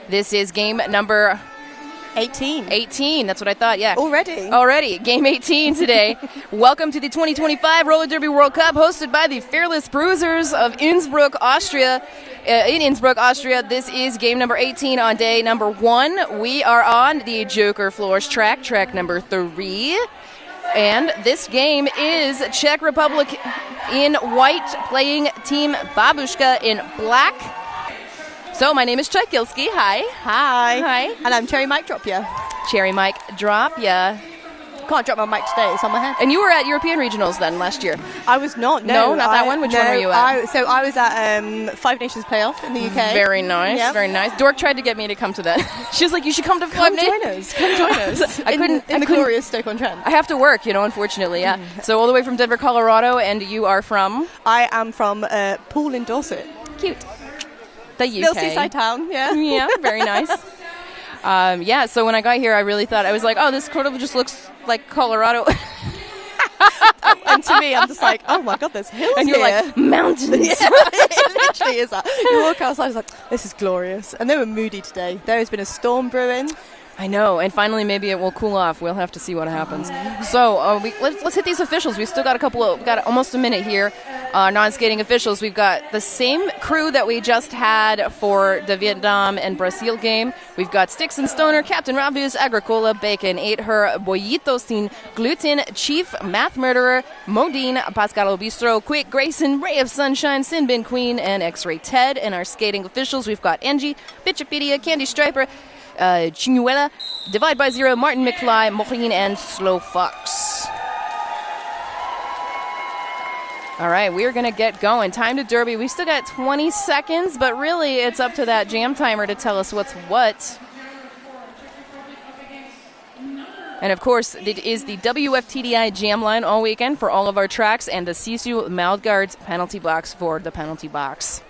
This is game number 18. 18. That's what I thought, yeah. Already. Game 18 today. Welcome to the 2025 Roller Derby World Cup, hosted by the fearless Bruisers of Innsbruck, Austria. In Innsbruck, Austria, this is game number 18 on day number 1. We are on the Joker Floors track number 3. And this game is Czech Republic in white playing Team Babushka in black. So my name is Chuck Gilski. Hi. Hi. And I'm Cherry Mike Drop Ya. Cherry Mike Drop Ya. Can't drop my mic today, it's on my head. And you were at European Regionals then last year? I was not, No, not that one? Which one were you at? I was at Five Nations Playoff in the UK. Very nice, Yep. very nice. Dork tried to get me to come to that. She was like, you should come to Five Nations. Come join us. I couldn't. In the glorious Stoke-on-Trent. I have to work, unfortunately, yeah. So all the way from Denver, Colorado, and you are from? I am from Poole in Dorset. Cute. The UK. Little seaside town, yeah. Yeah, very nice. So when I got here, I really thought, I was like, oh, this sort of just looks like Colorado. And to me, I'm just like, oh my God, there's hills and you're here. like, mountains. Yeah, it literally is that. You walk outside, it's like, this is glorious. And they were moody today. There has been a storm brewing. I know, and finally maybe it will cool off. We'll have to see what happens. So let's hit these officials. We've still got got almost a minute here. Non-skating officials. We've got the same crew that we just had for the Vietnam and Brazil game. We've got Sticks and Stoner, Captain Rabus, Agricola, Bacon, 8her, Boyito Sin, Gluten, Chief, Math Murderer, Modine, Pascal Bistro, Quick, Grayson, Ray of Sunshine, Sinbin Queen, and X-Ray Ted. And our skating officials, we've got Angie, Bitchapedia, Candy Striper, Chinuela, Divide by Zero, Martin McFly, Morin, and Slow Fox. All right, we're going to get going. Time to Derby. We still got 20 seconds, but really it's up to that jam timer to tell us what's what. And of course, it is the WFTDI jam line all weekend for all of our tracks and the Sisu Mouthguards penalty box for the penalty box.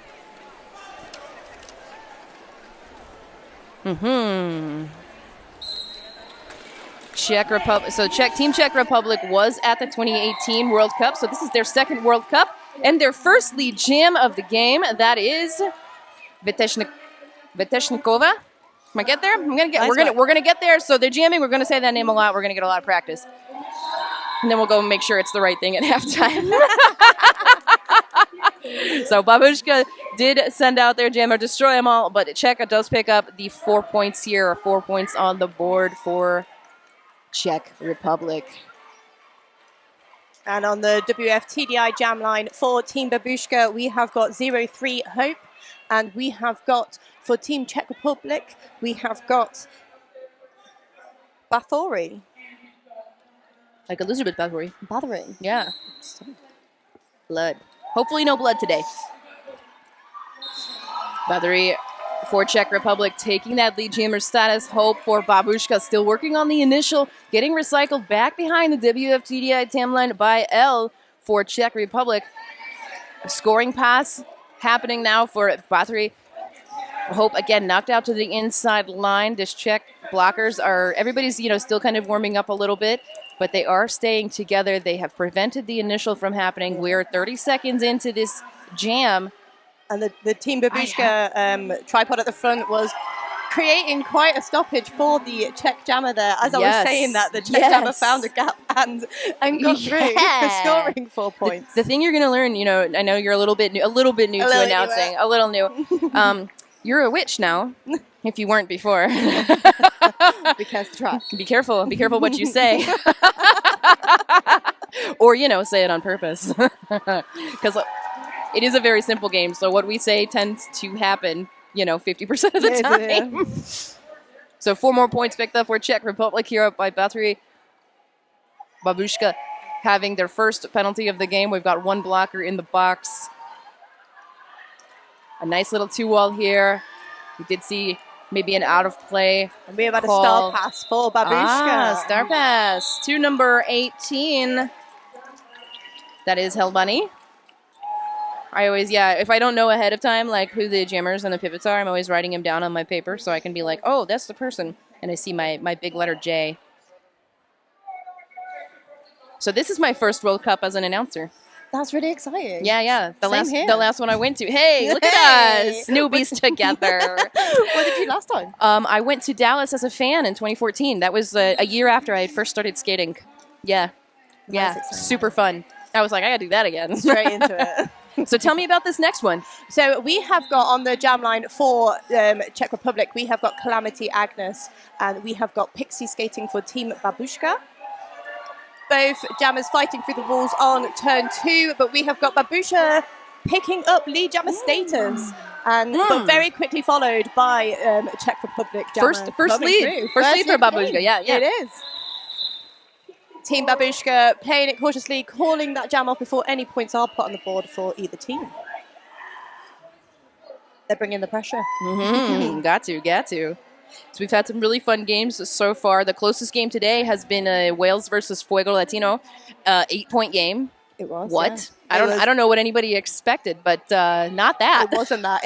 Czech Republic. So Team Czech Republic was at the 2018 World Cup. So this is their second World Cup and their first lead jam of the game. That is Veteshnikova. Can I get there? We're gonna get there. So they're jamming. We're gonna say that name a lot. We're gonna get a lot of practice, and then we'll go and make sure it's the right thing at halftime. So Babushka did send out their jam or destroy them all, but Czech does pick up the 4 points here, or 4 points on the board for Czech Republic. And on the WFTDI jam line for Team Babushka, we have got 0-3 Hope, and we have got, for Team Czech Republic, we have got Bathory. Like Elizabeth Bathory. Bathory. Yeah. Blood. Hopefully no blood today. Bathory for Czech Republic taking that lead jammer status. Hope for Babushka still working on the initial, getting recycled back behind the WFTDI jam line by L for Czech Republic. A scoring pass happening now for Bathory. Hope again knocked out to the inside line. This Czech blockers are, everybody's still kind of warming up a little bit, but they are staying together. They have prevented the initial from happening. We're 30 seconds into this jam. And the Team Babushka tripod at the front was creating quite a stoppage for the Czech jammer there. As I was saying that, the Czech jammer found a gap and got through, scoring 4 points. The thing you're going to learn, I know you're a little bit new to announcing, a little new. You're a witch now, if you weren't before. Because the track. Be careful what you say. Or, say it on purpose. Because it is a very simple game, so what we say tends to happen, 50% of the time. So 4 more points picked up for Czech Republic here up by Bathory. Babushka having their first penalty of the game. We've got 1 blocker in the box. A nice little 2-wall here. We did see maybe an out of play. And we're about a star pass for Babushka. Star pass to number 18. That is Hell Bunny. I always, if I don't know ahead of time, like who the jammers and the pivots are, I'm always writing them down on my paper so I can be like, oh, that's the person. And I see my big letter J. So this is my first World Cup as an announcer. That's really exciting. Yeah. The last one I went to. Hey, look at us, newbies together. What did you last time? I went to Dallas as a fan in 2014. That was a year after I had first started skating. Yeah. Yeah, super fun. I was like, I got to do that again. Straight into it. So tell me about this next one. So we have got on the jam line for Czech Republic, we have got Calamity Agnes, and we have got Pixie skating for Team Babushka. Both jammers fighting through the walls on turn 2, but we have got Babushka picking up lead jammer status, and but very quickly followed by Czech Republic jammer. First lead for Babushka. Yeah, it is. Team Babushka playing it cautiously, calling that jam off before any points are put on the board for either team. They're bringing the pressure. Got to. So we've had some really fun games so far. The closest game today has been Wales versus Fuego Latino, 8-point game. It was. What? Yeah. I don't know what anybody expected, but not that. It wasn't that.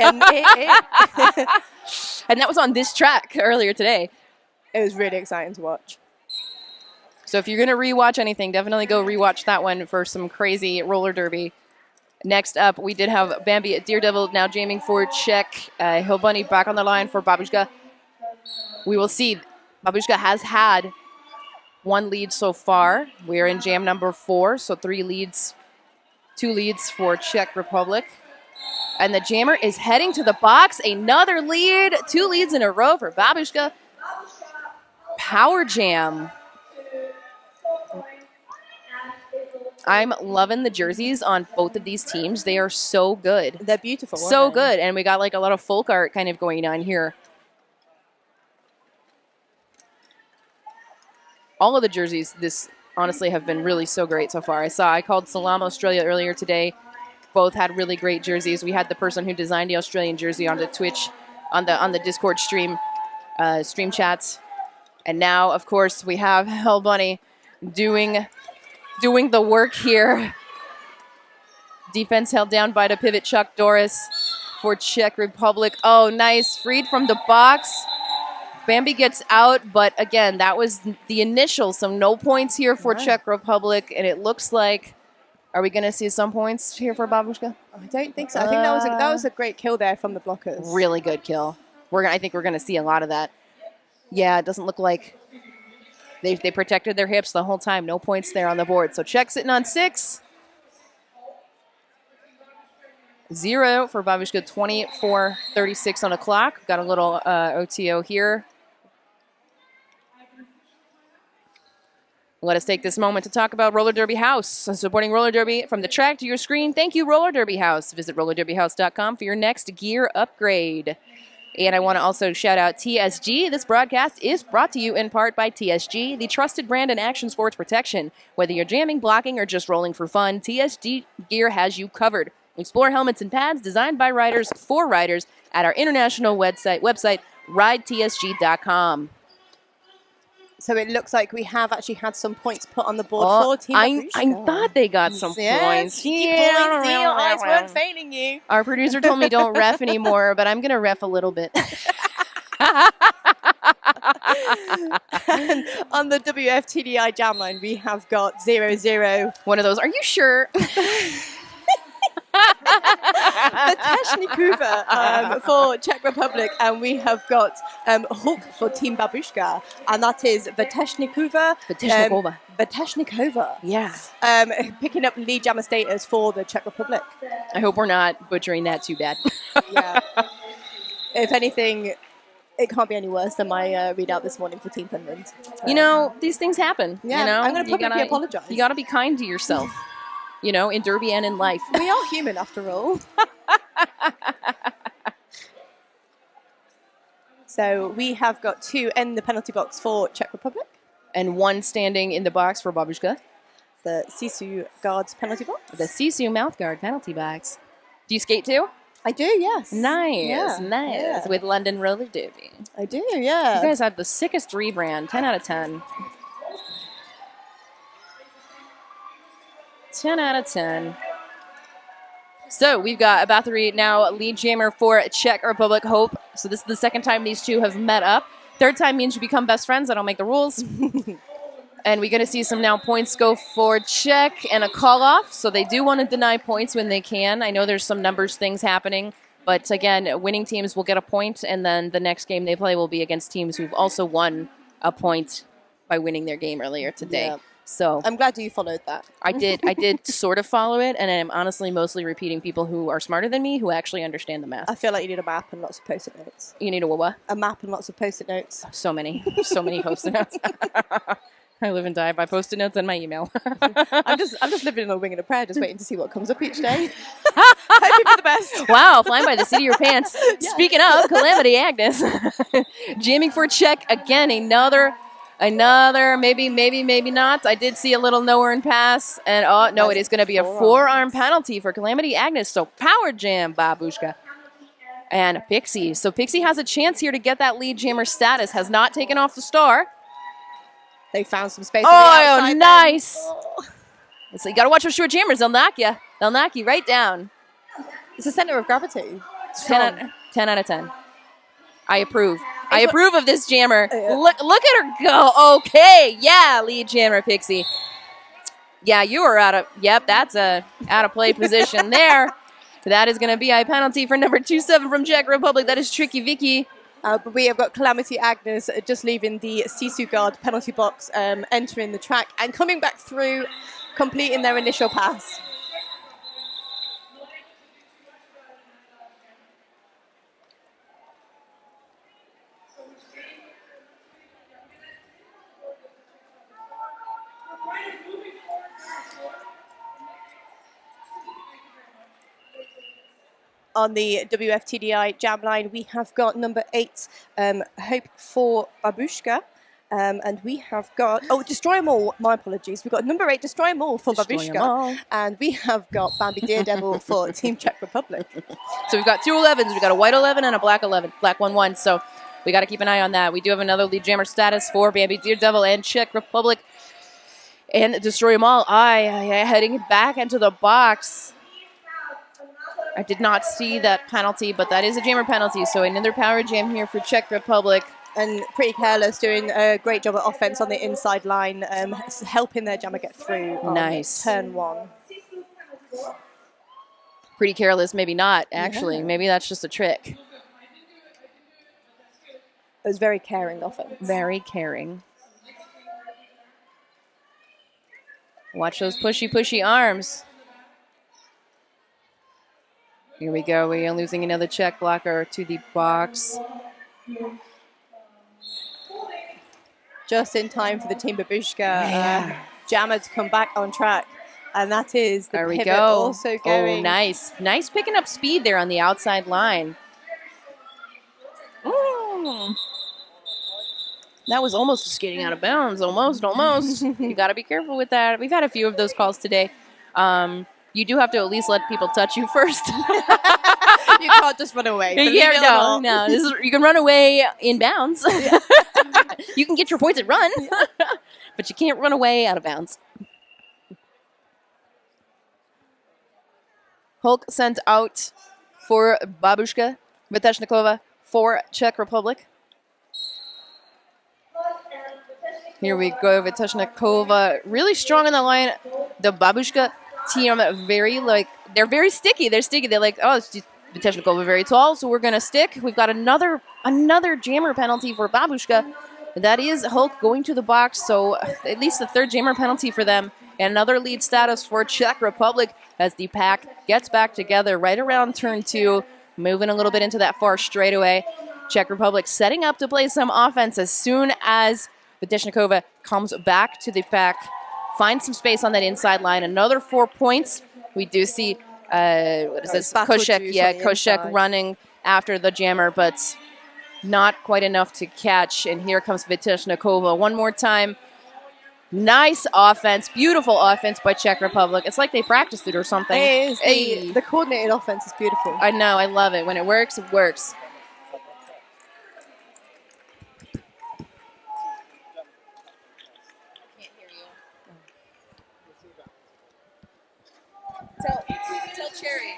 And that was on this track earlier today. It was really exciting to watch. So if you're going to rewatch anything, definitely go rewatch that one for some crazy roller derby. Next up, we did have Bambi at Daredevil now jamming for Czech. Hill Bunny back on the line for Babushka. We will see. Babushka has had 1 lead so far. We're in jam number 4, so 2 leads for Czech Republic. And the jammer is heading to the box. Another lead. 2 leads in a row for Babushka. Power jam. I'm loving the jerseys on both of these teams. They are so good. They're beautiful. So good. And we got like a lot of folk art kind of going on here. All of the jerseys, this honestly have been really so great so far. I called Salam Australia earlier today. Both had really great jerseys. We had the person who designed the Australian jersey on the Twitch, on the Discord stream chats. And now, of course, we have Hell Bunny doing the work here. Defense held down by the pivot Chuck Doris for Czech Republic. Oh, nice. Freed from the box. Bambi gets out, but again, that was the initial. So no points here for Czech Republic, and it looks like, are we going to see some points here for Babushka? I don't think so. I think that was a great kill there from the blockers. Really good kill. I think we're going to see a lot of that. Yeah, it doesn't look like they protected their hips the whole time. No points there on the board. So Czech sitting on 6. 0 for Babushka, 24:36 on the clock. Got a little OTO here. Let us take this moment to talk about Roller Derby House. Supporting Roller Derby from the track to your screen. Thank you, Roller Derby House. Visit rollerderbyhouse.com for your next gear upgrade. And I want to also shout out TSG. This broadcast is brought to you in part by TSG, the trusted brand in action sports protection. Whether you're jamming, blocking, or just rolling for fun, TSG gear has you covered. Explore helmets and pads designed by riders for riders at our international website rideTSG.com. So it looks like we have actually had some points put on the board for Team Babushka. I thought they got some points. Your eyes weren't failing you. Our producer told me don't ref anymore, but I'm going to ref a little bit. And on the WFTDI jam line, we have got 0-0. One of those. Are you sure? Veteshnikova for Czech Republic, and we have got Hulk for Team Babushka, and that is Veteshnikova. Yeah. Picking up lead jammer status for the Czech Republic. I hope we're not butchering that too bad. Yeah. If anything, it can't be any worse than my readout this morning for Team Finland. You know, these things happen. Yeah, you know? I'm going to publicly apologize. You got to be kind to yourself. You know, in derby and in life. We are human after all. So we have got 2 in the penalty box for Czech Republic. And 1 standing in the box for Babushka. The Sisu guards penalty box. The Sisu mouth guard penalty box. Do you skate too? I do, yes. Nice, yeah. nice. Yeah. With London Roller Derby. I do, yeah. You guys have the sickest rebrand. 10 out of 10. 10 out of 10. So we've got a Bathory now lead jammer for Czech Republic, Hope. So this is the second time these two have met up. Third time means you become best friends. I don't make the rules. And we're going to see some now points go for Czech and a call off. So they do want to deny points when they can. I know there's some numbers things happening, But again, winning teams will get a point, and then the next game they play will be against teams who've also won a point by winning their game earlier today. Yeah. So I'm glad you followed that. I did sort of follow it, and I'm honestly mostly repeating people who are smarter than me who actually understand the math. I feel like you need a map and lots of post-it notes. You need a what? A map and lots of post-it notes. So many post-it notes. I live and die by post-it notes and my email. I'm just living in a wing and a prayer, just waiting to see what comes up each day. Hoping for the best. Wow, flying by the seat of your pants. Yeah. Speaking of, Calamity Agnes. Jamming for check again, another, maybe not. I did see a little no earned pass, and oh no, it is going to be a forearm penalty for Calamity Agnes. So power jam, Babushka. And Pixie. So Pixie has a chance here to get that lead jammer status. Has not taken off the star. They found some space. Oh, nice. Oh. So you got to watch those short jammers. They'll knock you. They'll knock you right down. It's a center of gravity. 10 out of 10. I approve. I approve of this jammer. Yeah. Look at her go. Okay. Yeah, lead jammer Pixie. Yeah, you are out of, yep, that's a out of play position there. That is going to be a penalty for number 27 from Czech Republic. That is Tricky Vicky. But we have got Calamity Agnes just leaving the Sisu guard penalty box, entering the track and coming back through, completing their initial pass. On the WFTDI jam line, we have got number 8, Hope for Babushka. And we have got, Destroy 'em All, my apologies. We've got number 8, Destroy 'em All for Babushka. And we have got Bambi Daredevil for Team Czech Republic. So we've got 2 11s. We've got a white 11 and a black 11, black 1-1. So we got to keep an eye on that. We do have another lead jammer status for Bambi Daredevil and Czech Republic. And Destroy 'em All, heading back into the box. I did not see that penalty, but that is a jammer penalty. So another power jam here for Czech Republic. And Pretty Careless doing a great job at offense on the inside line, helping their jammer get through on turn 1. Pretty Careless, maybe not, actually. Yeah. Maybe that's just a trick. It was very caring offense. Very caring. Watch those pushy arms. Here we go. We are losing another Czech blocker to the box. Just in time for the Team Babushka jammer to come back on track. And that is the pivot also going. Oh, nice. Nice picking up speed there on the outside line. Ooh. That was almost skating out of bounds. Almost. You got to be careful with that. We've had a few of those calls today. You do have to at least let people touch you first. You can't just run away. No. You can run away in bounds. Yeah. You can get your points and run, but you can't run away out of bounds. Hulk sent out for Babushka, Viteshnikova for Czech Republic. Here we go, Viteshnikova, really strong in the line. The Babushka team, they're very sticky. They're sticky. They're like, it's just Viteshnikova very tall, so we're going to stick. We've got another jammer penalty for Babushka. That is Hulk going to the box, so at least the 3rd jammer penalty for them. And another lead status for Czech Republic as the pack gets back together right around turn 2, moving a little bit into that far straightaway. Czech Republic setting up to play some offense as soon as Viteshnikova comes back to the pack. Find some space on that inside line. Another 4 points. We do see, Koshek running after the jammer, but not quite enough to catch. And here comes Viteshnikova one more time. Nice offense. Beautiful offense by Czech Republic. It's like they practiced it or something. The coordinated offense is beautiful. I know. I love it. When it works, it works. Tell Cherry.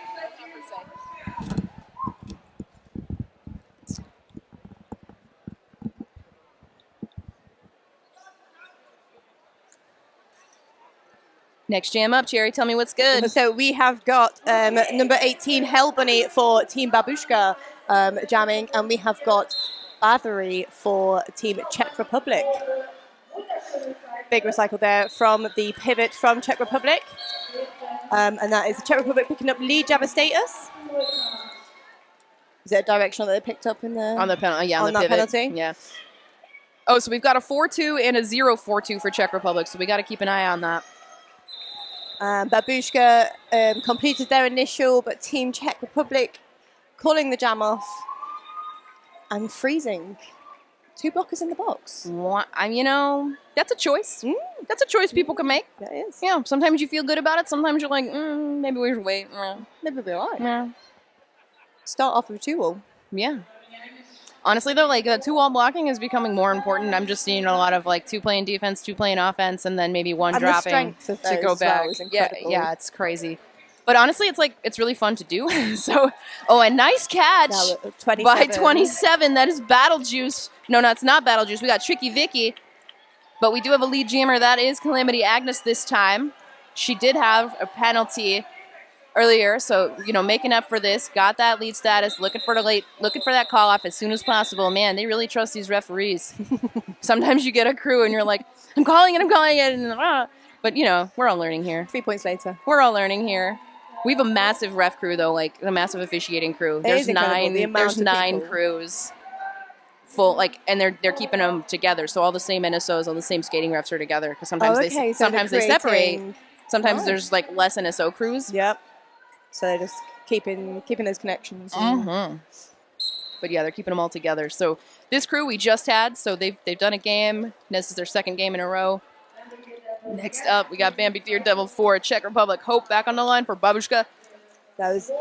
Next jam up, Cherry. Tell me what's good. So we have got number 18, Hell Bunny for Team Babushka jamming, and we have got Bathory for Team Czech Republic. Big recycle there from the pivot from Czech Republic. And that is the Czech Republic picking up lead jammer status. Is it a directional that they picked up in the... On the penalty, yeah, on the that pivot. penalty? Yeah. Oh, so we've got a 4-2 and a 0-4-2 for Czech Republic, so we got to keep an eye on that. Babushka completed their initial, but Team Czech Republic calling the jam off and freezing. 2 blockers in the box. You know, that's a choice. That's a choice people can make. That is. Yeah, sometimes you feel good about it. Sometimes you're like, maybe we should wait. Maybe we'll be all right. Yeah. Start off with 2-wall. Yeah. Honestly, though, like 2-wall blocking is becoming more important. I'm just seeing a lot of like 2 playing defense, 2 playing offense, and then maybe 1 and dropping the to go back. Yeah, it's crazy. But honestly, it's really fun to do. So, a nice catch by 27. That is Battle Juice. No, it's not Battle Juice. We got Tricky Vicky. But we do have a lead jammer. That is Calamity Agnes this time. She did have a penalty earlier, so making up for this, got that lead status, looking for that call off as soon as possible. Man, they really trust these referees. Sometimes you get a crew and you're like, I'm calling it, and but we're all learning here. 3 points later, we're all learning here. We have a massive ref crew though, like a massive officiating crew. There's 9 crews full, and they're keeping them together. So all the same NSOs, all the same skating refs are together because sometimes they separate. Sometimes there's like less NSO crews. Yep. So they're just keeping those connections. But yeah, they're keeping them all together. So this crew we just had, so they've done a game. This is their 2nd game in a row. Next up, we got Bambi Daredevil for Czech Republic. Hope back on the line for Babushka. That was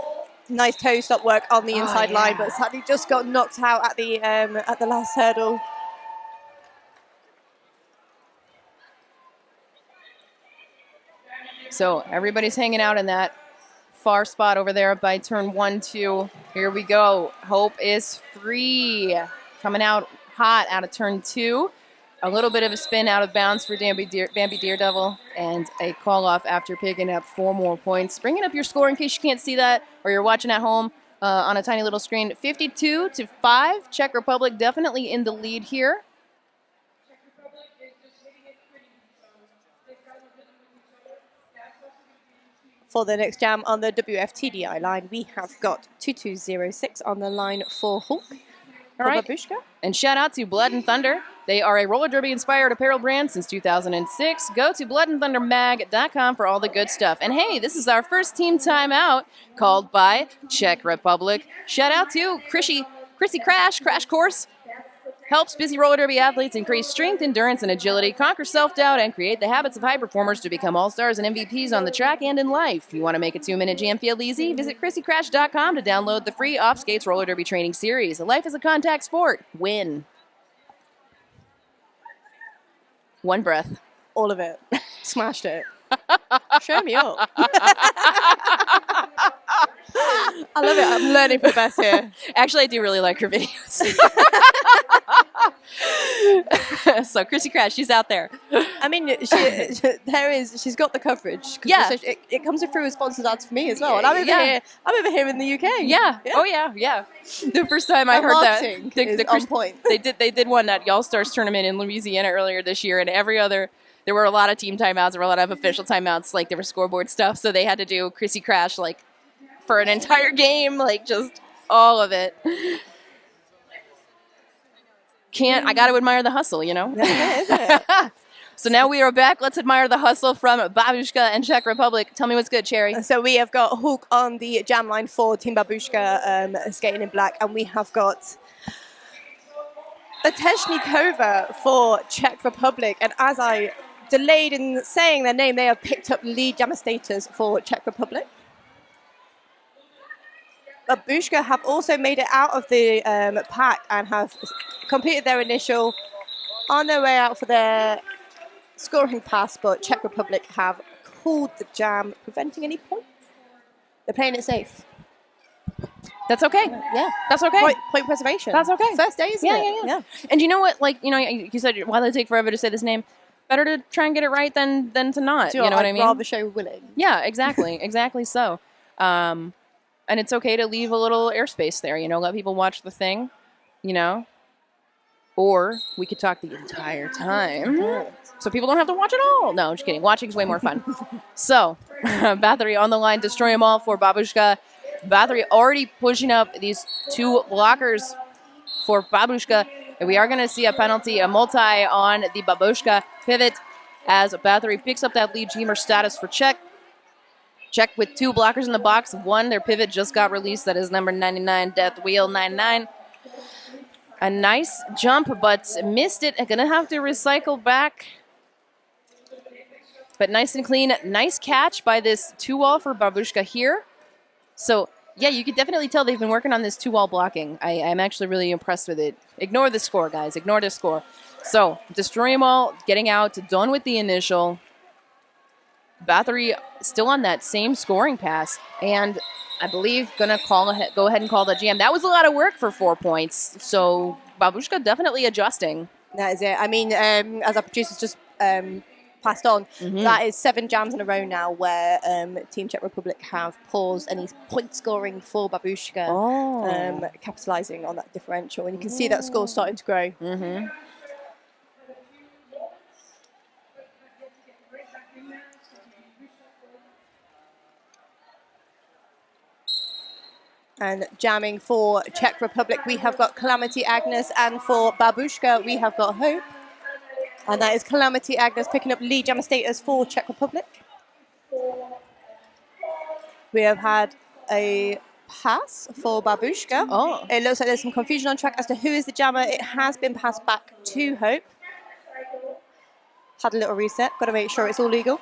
nice toe stop work on the inside line, but sadly just got knocked out at the last hurdle. So everybody's hanging out in that far spot over there by turn 1, 2. Here we go. Hope is free. Coming out hot out of turn 2. A little bit of a spin out of bounds for Bambi Daredevil, and a call off after picking up 4 more points. Bringing up your score in case you can't see that or you're watching at home on a tiny little screen. 52-5. Czech Republic definitely in the lead here. For the next jam on the WFTDI line, we have got 2206 on the line for Hulk. All right. Babushka. And shout out to Blood and Thunder. They are a roller derby inspired apparel brand since 2006. Go to bloodandthundermag.com for all the good stuff. And hey, this is our first team timeout called by Czech Republic. Shout out to Chrissy Crash Course. Helps busy roller derby athletes increase strength, endurance, and agility, conquer self-doubt, and create the habits of high performers to become all-stars and MVPs on the track and in life. If you want to make a 2-minute jam feel easy, visit ChrissyCrash.com to download the free Off Skates roller derby training series. Life is a contact sport. Win. 1 breath. All of it. Smashed it. Show me up. I love it. I'm learning from the best here. Actually, I do really like her videos. So Chrissy Crash, she's out there. I mean, she's got the coverage. Yeah. It comes through as sponsored ads for me as well. And I'm over here in the UK. Yeah. Oh yeah. The first time I heard that, is on point. They did one at Y'all Stars tournament in Louisiana earlier this year, and there were a lot of team timeouts, there were a lot of official timeouts, like there were scoreboard stuff, so they had to do Chrissy Crash like for an entire game, like just all of it. I got to admire the hustle, Yeah, isn't it? So now we are back. Let's admire the hustle from Babushka and Czech Republic. Tell me what's good, Cherry. So we have got Hulk on the jam line for Team Babushka, skating in black, and we have got Ateshnikova for Czech Republic. And as I delayed in saying their name, they have picked up lead jammer status for Czech Republic. Babushka have also made it out of the pack and have completed their initial on their way out for their scoring pass, but Czech Republic have called the jam, preventing any points. They're playing it safe. That's okay. Yeah. That's okay. Point preservation. That's okay. First day, isn't it? Yeah. And you know what? Like, you said, why did it take forever to say this name? better to try and get it right than to not. You know what I mean? I'd rather show willing. Yeah, exactly. Exactly so. And it's okay to leave a little airspace there, you know, let people watch the thing, you know. Or we could talk the entire time. So people don't have to watch it all. No, I'm just kidding. Watching is way more fun. So, Bathory on the line, destroy them all for Babushka. Bathory already pushing up these 2 blockers for Babushka. And we are going to see a penalty, a multi on the Babushka pivot as Bathory picks up that lead Jemer status for CZECH. CZECH with 2 blockers in the box. 1, their pivot just got released. That is number 99, Death Wheel 99. A nice jump, but missed it. Gonna have to recycle back. But nice and clean. Nice catch by this 2-wall for Babushka here. So, yeah, you could definitely tell they've been working on this 2-wall blocking. I'm actually really impressed with it. Ignore the score, guys. Ignore the score. So, destroy them all, getting out, done with the initial. Bathory still on that same scoring pass. And I believe going to go ahead and call the jam. That was a lot of work for 4 points. So Babushka definitely adjusting. That is it. I mean, as our producers just passed on, that is 7 jams in a row now where Team Czech Republic have paused any point scoring for Babushka, capitalising on that differential. And you can see that score starting to grow. And jamming for Czech Republic, we have got Calamity Agnes, and for Babushka, we have got Hope. And that is Calamity Agnes picking up lead jammer status for Czech Republic. We have had a pass for Babushka. It looks like there's some confusion on track as to who is the jammer. It has been passed back to Hope. Had a little reset, got to make sure it's all legal.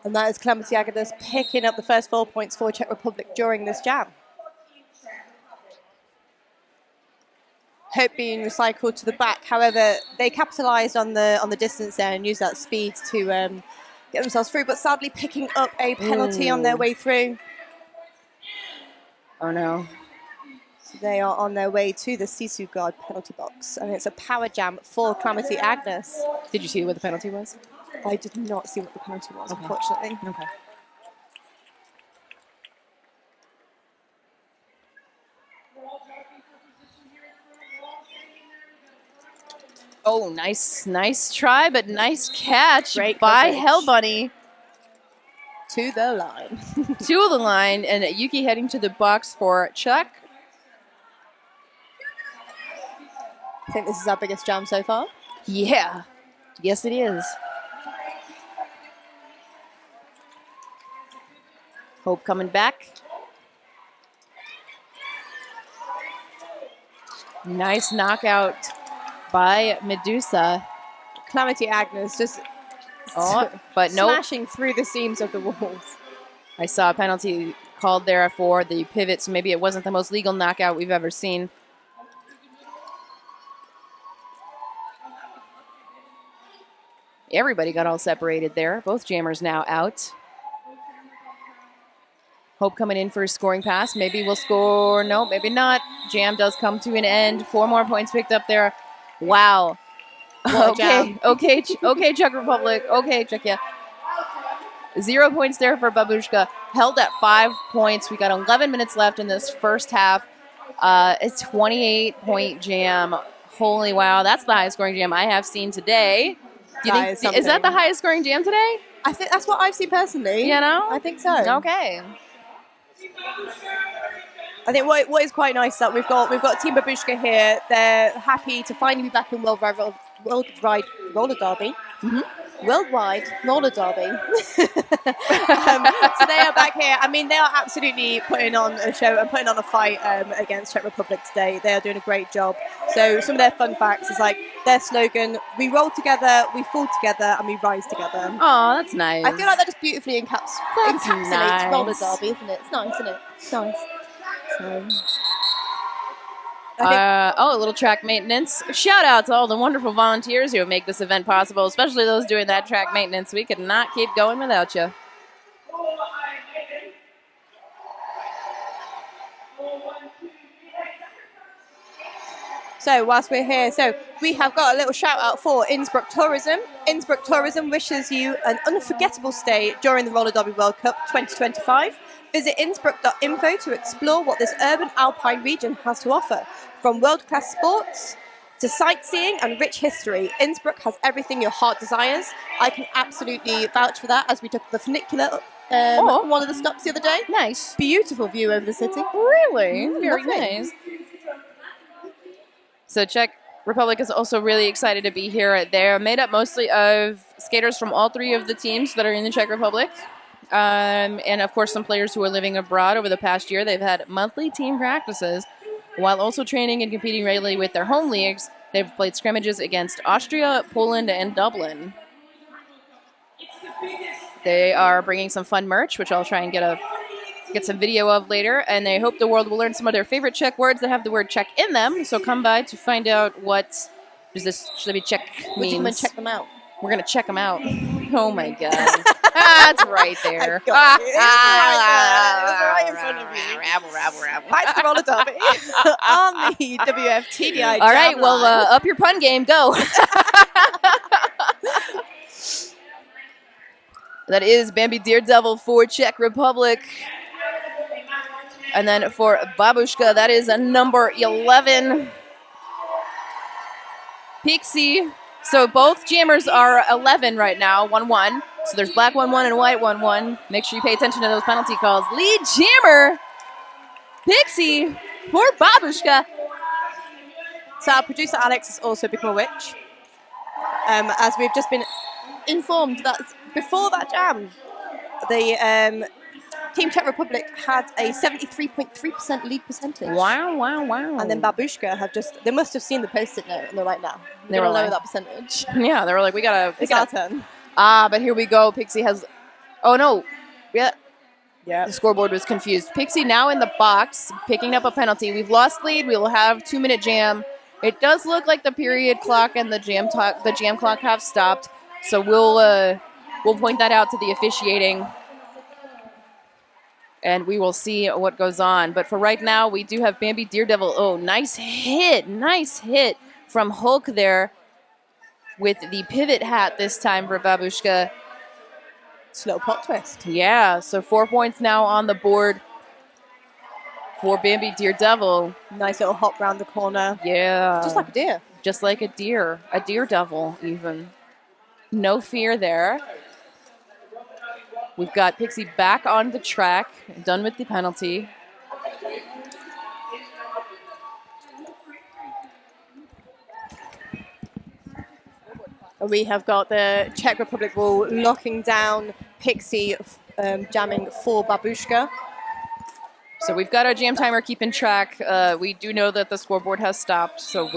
And that is Calamity Agnes picking up the first 4 points for Czech Republic during this jam. Hope being recycled to the back. However, they capitalised on the distance there and used that speed to get themselves through, but sadly picking up a penalty on their way through. Oh no. So they are on their way to the Sisu guard penalty box, and it's a power jam for Calamity Agnes. Did you see what the penalty was? I did not see what the penalty was, unfortunately. Okay. Oh, nice try, but nice catch by Hell Bunny. To the line. To the line, and Yuki heading to the box for Czech. I think this is our biggest jam so far. Yeah. Yes, it is. Hope coming back. Nice knockout by Medusa. Calamity Agnes just but no, smashing through the seams of the walls. I saw a penalty called there for the pivot, so maybe it wasn't the most legal knockout we've ever seen. Everybody got all separated there. Both jammers now out. Hope coming in for a scoring pass. Maybe we'll score. No, maybe not. Jam does come to an end. 4 more points picked up there. Wow. Okay, Czech Republic. Okay, Czechia. 0 points there for Babushka. Held at 5 points. We got 11 minutes left in this first half. A 28-point jam. Holy wow. That's the highest scoring jam I have seen today. Do you think, is that the highest scoring jam today? I think that's what I've seen personally. You know? I think so. Okay. I think what is quite nice is that we've got Team Babushka here. They're happy to finally be back in Worldwide Roller Derby. Worldwide Roller Derby. So they are back here. I mean, they are absolutely putting on a show and putting on a fight against Czech Republic today. They are doing a great job. So some of their fun facts is like their slogan: "We roll together, we fall together, and we rise together." Oh, that's nice. I feel like that just beautifully encapsulates nice. roller derby, isn't it? It's nice, isn't it? It's nice. So. A little track maintenance. Shout out to all the wonderful volunteers who make this event possible, especially those doing that track maintenance. We could not keep going without you. So whilst we're here, we have got a little shout out for Innsbruck Tourism. Innsbruck Tourism wishes you an unforgettable stay during the Roller Derby World Cup 2025. Visit innsbruck.info to explore what this urban alpine region has to offer. From world-class sports to sightseeing and rich history, Innsbruck has everything your heart desires. I can absolutely vouch for that, as we took the funicular up one of the stops the other day. Nice. Beautiful view over the city. Really? Very lovely. nice. So Czech Republic is also really excited to be here. They're made up mostly of skaters from all three of the teams that are in the Czech Republic. And of course, some players who are living abroad over the past year. They've had monthly team practices while also training and competing regularly with their home leagues. They've played scrimmages against Austria, Poland, and Dublin. They are bringing some fun merch, which I'll try and get some video of later, and they hope the world will learn some of their favorite Czech words that have the word Czech in them. So come by to find out what does this Schlibby Czech means. We're going to check them out. We're going to check them out. Oh my God. That's right there. It's right in front of you. Back to the Roller Derby on the WFTDI. All right, well, up your pun game. Go. That is Bambi Daredevil for Czech Republic. And then for Babushka, that is a number 11. Pixie. So both jammers are 11 right now, 1-1. So there's black 1-1 and white 1-1. Make sure you pay attention to those penalty calls. Lead jammer, Pixie for Babushka. So our producer Alex has also become a witch. As we've just been informed that before that jam, the Team Czech Republic had a 73.3% lead percentage. Wow. And then Babushka they must have seen the post-it note and they're like, no, they were lower that percentage. Yeah, they were like, it's our turn. But here we go. Pixie has, oh no. Yeah. The Yeah. scoreboard was confused. Pixie now in the box, picking up a penalty. We've lost lead. We will have 2-minute jam. It does look like the period clock and the jam clock have stopped. So we'll point that out to the officiating, and we will see what goes on. But for right now, we do have Bambi Daredevil. Oh, nice hit from Hulk there with the pivot hat this time for Babushka. Slow plot twist. Yeah, so 4 points now on the board for Bambi Daredevil. Nice little hop round the corner. Yeah. Just like a deer. Just like a deer. A daredevil, even. No fear there. We've got Pixie back on the track, done with the penalty. We have got the Czech Republic ball locking down Pixie, jamming for Babushka. So we've got our jam timer keeping track. We do know that the scoreboard has stopped, so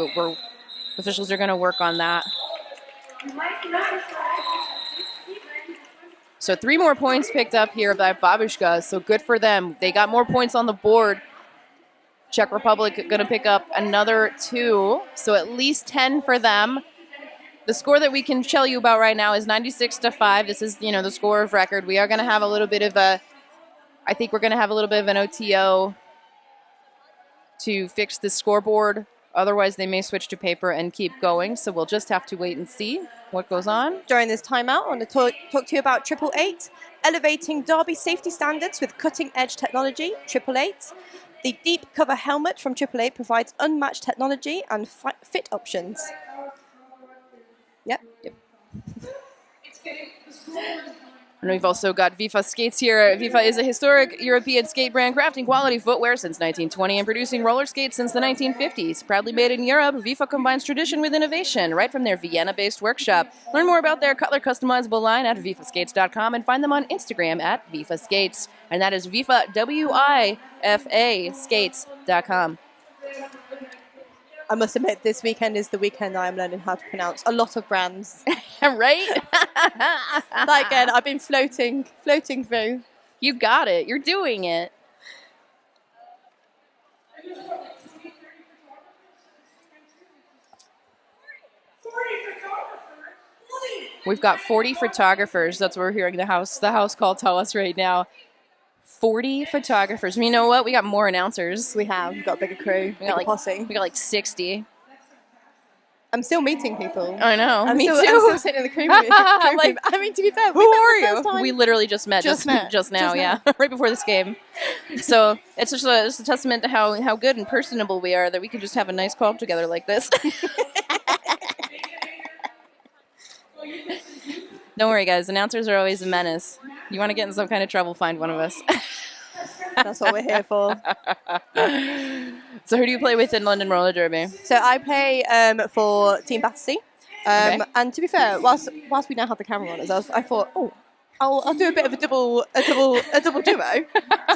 officials are going to work on that. So 3 more points picked up here by Babushka, so good for them. They got more points on the board. Czech Republic going to pick up another 2, so at least 10 for them. The score that we can tell you about right now is 96-5. This is, the score of record. We are going to have a little bit of I think we're going to have a little bit of an OTO to fix the scoreboard. Otherwise, they may switch to paper and keep going. So we'll just have to wait and see what goes on. During this timeout, I want to talk to you about 888, elevating derby safety standards with cutting-edge technology. 888. The deep cover helmet from 888 provides unmatched technology and fit options. Yep. And we've also got Vifa Skates here. Vifa is a historic European skate brand crafting quality footwear since 1920 and producing roller skates since the 1950s. Proudly made in Europe, Vifa combines tradition with innovation right from their Vienna-based workshop. Learn more about their Cutler customizable line at vifaskates.com and find them on Instagram at Vifa Skates. And that is Vifa, WIFA, skates.com. I must admit, this weekend is the weekend I am learning how to pronounce a lot of brands. Right? Like, again, I've been floating through. You got it. You're doing it. We've got 40 photographers. That's what we're hearing the house call tell us right now. 40 photographers. You know what? We got more announcers. We've got a bigger crew. We got like posse. We got like 60. I'm still meeting people. I know. Me too. I'm still sitting in the cream room. Like, I mean, to be fair, who are you? We literally just met just now. Just Yeah, right before this game. So it's just a testament to how good and personable we are that we can just have a nice call together like this. Don't worry, guys. Announcers are always a menace. You want to get in some kind of trouble, find one of us. That's what we're here for. So who do you play with in London Roller Derby? So I play for Team Battersea. Okay. And to be fair, whilst we now have the camera on us, I thought, I'll do a bit of a double duo.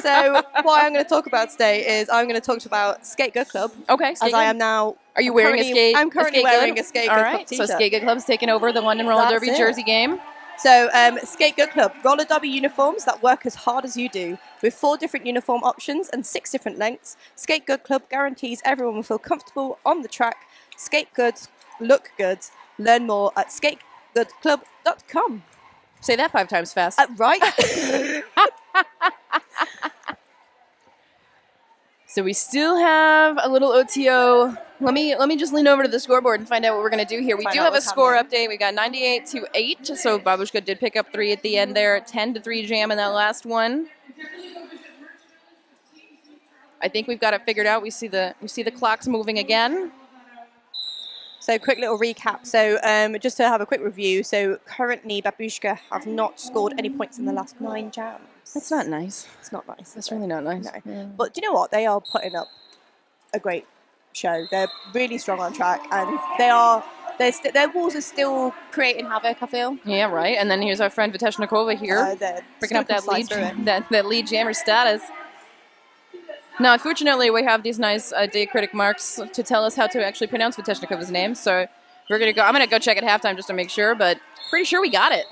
So what I'm going to talk about today is I'm going to talk about Skate Good Club. Okay. As I am now. Are you wearing a skate? I'm currently wearing a Skate Good Club t-shirt. So Skate Good Club's taking over the London Roller Derby jersey game. So Skate Good Club, roller derby uniforms that work as hard as you do. With 4 different uniform options and 6 different lengths, Skate Good Club guarantees everyone will feel comfortable on the track. Skate good, look good. Learn more at skategoodclub.com. Say that 5 times fast. Right. So we still have a little OTO. Let me just lean over to the scoreboard and find out what we're going to do here. We do have a score update. We got 98-8. So Babushka did pick up 3 at the end there. 10-3 jam in that last one. I think we've got it figured out. We see the clocks moving again. So quick little recap. So just to have a quick review. So currently Babushka have not scored any points in the last 9 jams. That's not nice. It's not nice. That's really not nice. No. Yeah. But do you know what? They are putting up a great show. They're really strong on track, and their walls are still creating havoc, I feel. Yeah, right. And then here's our friend Viteshnikova here, picking up that lead jammer status. Now, unfortunately, we have these nice diacritic marks to tell us how to actually pronounce Viteshnikova's name. So I'm gonna go check at halftime just to make sure, but pretty sure we got it.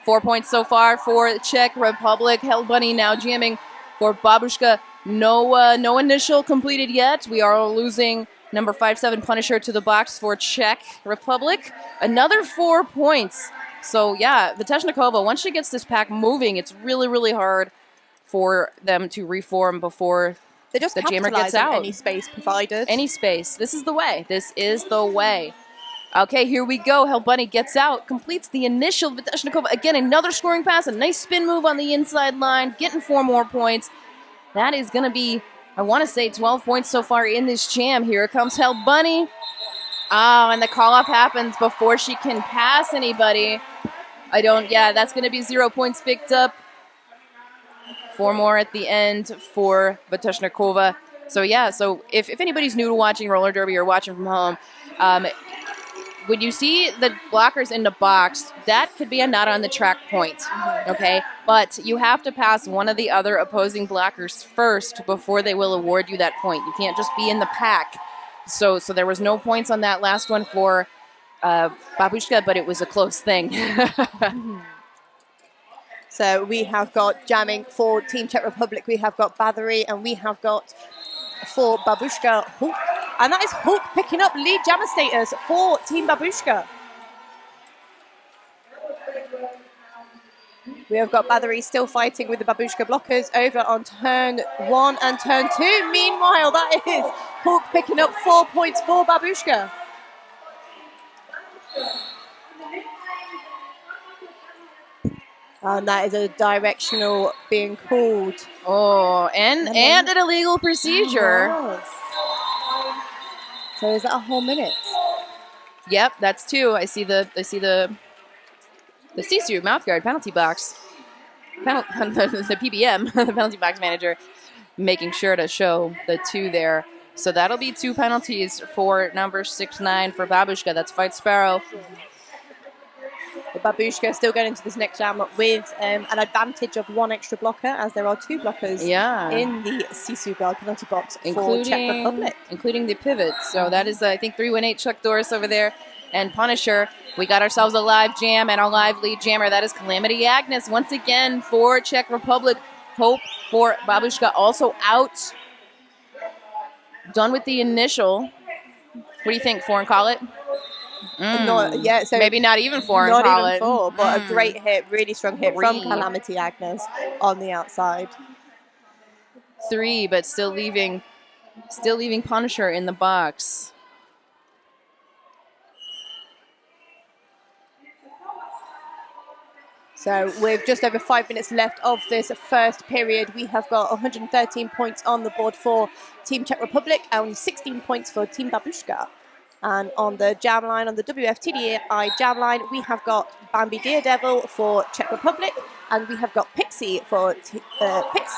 4 points so far for the Czech Republic. Hell Bunny now jamming for Babushka. No initial completed yet. We are losing number 5-7 Punisher to the box for Czech Republic. Another 4 points. So yeah, Viteshnikova, once she gets this pack moving, it's really, really hard for them to reform before the jammer gets out. Any space provided. Any space. This is the way. This is the way. Okay, here we go. Hell Bunny gets out, completes the initial. Viteshnikova, again, another scoring pass, a nice spin move on the inside line, getting 4 more points. That is going to be, I want to say, 12 points so far in this jam. Here comes Hell Bunny. Oh, and the call-off happens before she can pass anybody. That's going to be 0 points picked up. 4 more at the end for Viteshnikova. So yeah, so if anybody's new to watching roller derby or watching from home, when you see the blockers in the box, that could be a not on the track point, okay? But you have to pass one of the other opposing blockers first before they will award you that point. You can't just be in the pack. So there was no points on that last one for Babushka, but it was a close thing. So we have got jamming for Team Czech Republic. We have got Bathory, and we have got for Babushka Hulk. And that is Hulk picking up lead jammer status for Team Babushka. We have got Bathory still fighting with the Babushka blockers over on turn 1 and turn 2. Meanwhile, that is Hulk picking up 4 points for Babushka. And that is a directional being called. Oh, and an illegal procedure. Yes. So is that a whole minute? Yep, that's 2. I see the Sisu mouthguard penalty box. The PBM, the penalty box manager, making sure to show the 2 there. So that'll be 2 penalties for number 6-9 for Babushka. That's Fight Sparrow. The Babushka still going into this next jam with an advantage of 1 extra blocker, as there are 2 blockers in the Sisu guard penalty box for Czech Republic. Including the pivot. So that is, I think, 318 Chuck Doris over there. And Punisher, we got ourselves a live jam and a live lead jammer. That is Calamity Agnes once again for Czech Republic. Hope for Babushka also out. Done with the initial. What do you think? 4 and call it? So maybe not even 4 and call it. Not even 4, but a great hit, really strong hit 3 from Calamity Agnes on the outside. 3, but still leaving Punisher in the box. So with just over 5 minutes left of this first period, we have got 113 points on the board for Team Czech Republic and 16 points for Team Babushka. And on the jam line, on the WFTDI jam line, we have got Bambi Daredevil for Czech Republic, and we have got Pixie for Team Babushka.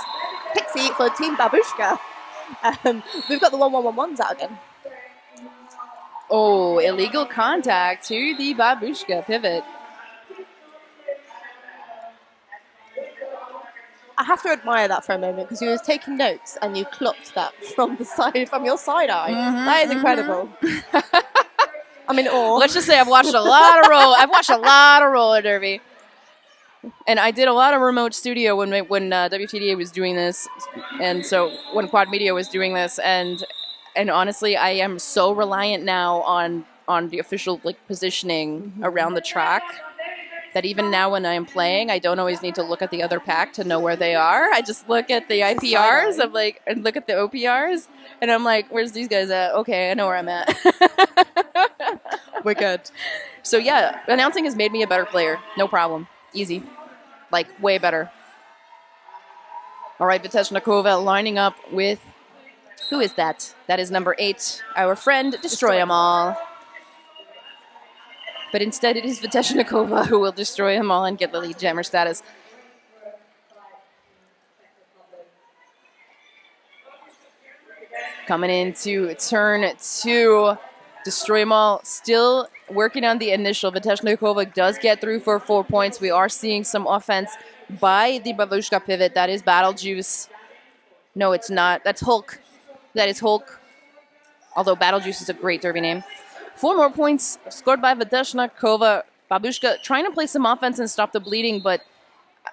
We've got the 1-1-1-1s out again. Oh, illegal contact to the Babushka pivot. I have to admire that for a moment because you was taking notes and you clocked that from your side eye. That is incredible. I'm in awe. Let's just say I've watched a lot of roller derby, and I did a lot of remote studio when WTDA was doing this, and so when Quad Media was doing this, and honestly, I am so reliant now on the official positioning around the track. That even now when I'm playing, I don't always need to look at the other pack to know where they are. I just look at the IPRs and look at the OPRs, and I'm like, where's these guys at? Okay, I know where I'm at. We're good. So yeah, announcing has made me a better player. No problem. Easy. Way better. All right, Viteshnikova lining up with, who is that? That is number 8, our friend Destroy 'Em All. But instead, it is Viteshnikova who will destroy them all and get the lead jammer status. Coming into turn 2, Destroy them all. Still working on the initial. Viteshnikova does get through for 4 points. We are seeing some offense by the Babushka pivot. That is Battle Juice. No, it's not. That's Hulk. That is Hulk. Although Battle Juice is a great derby name. 4 more points scored by Viteshnikova. Babushka trying to play some offense and stop the bleeding, but,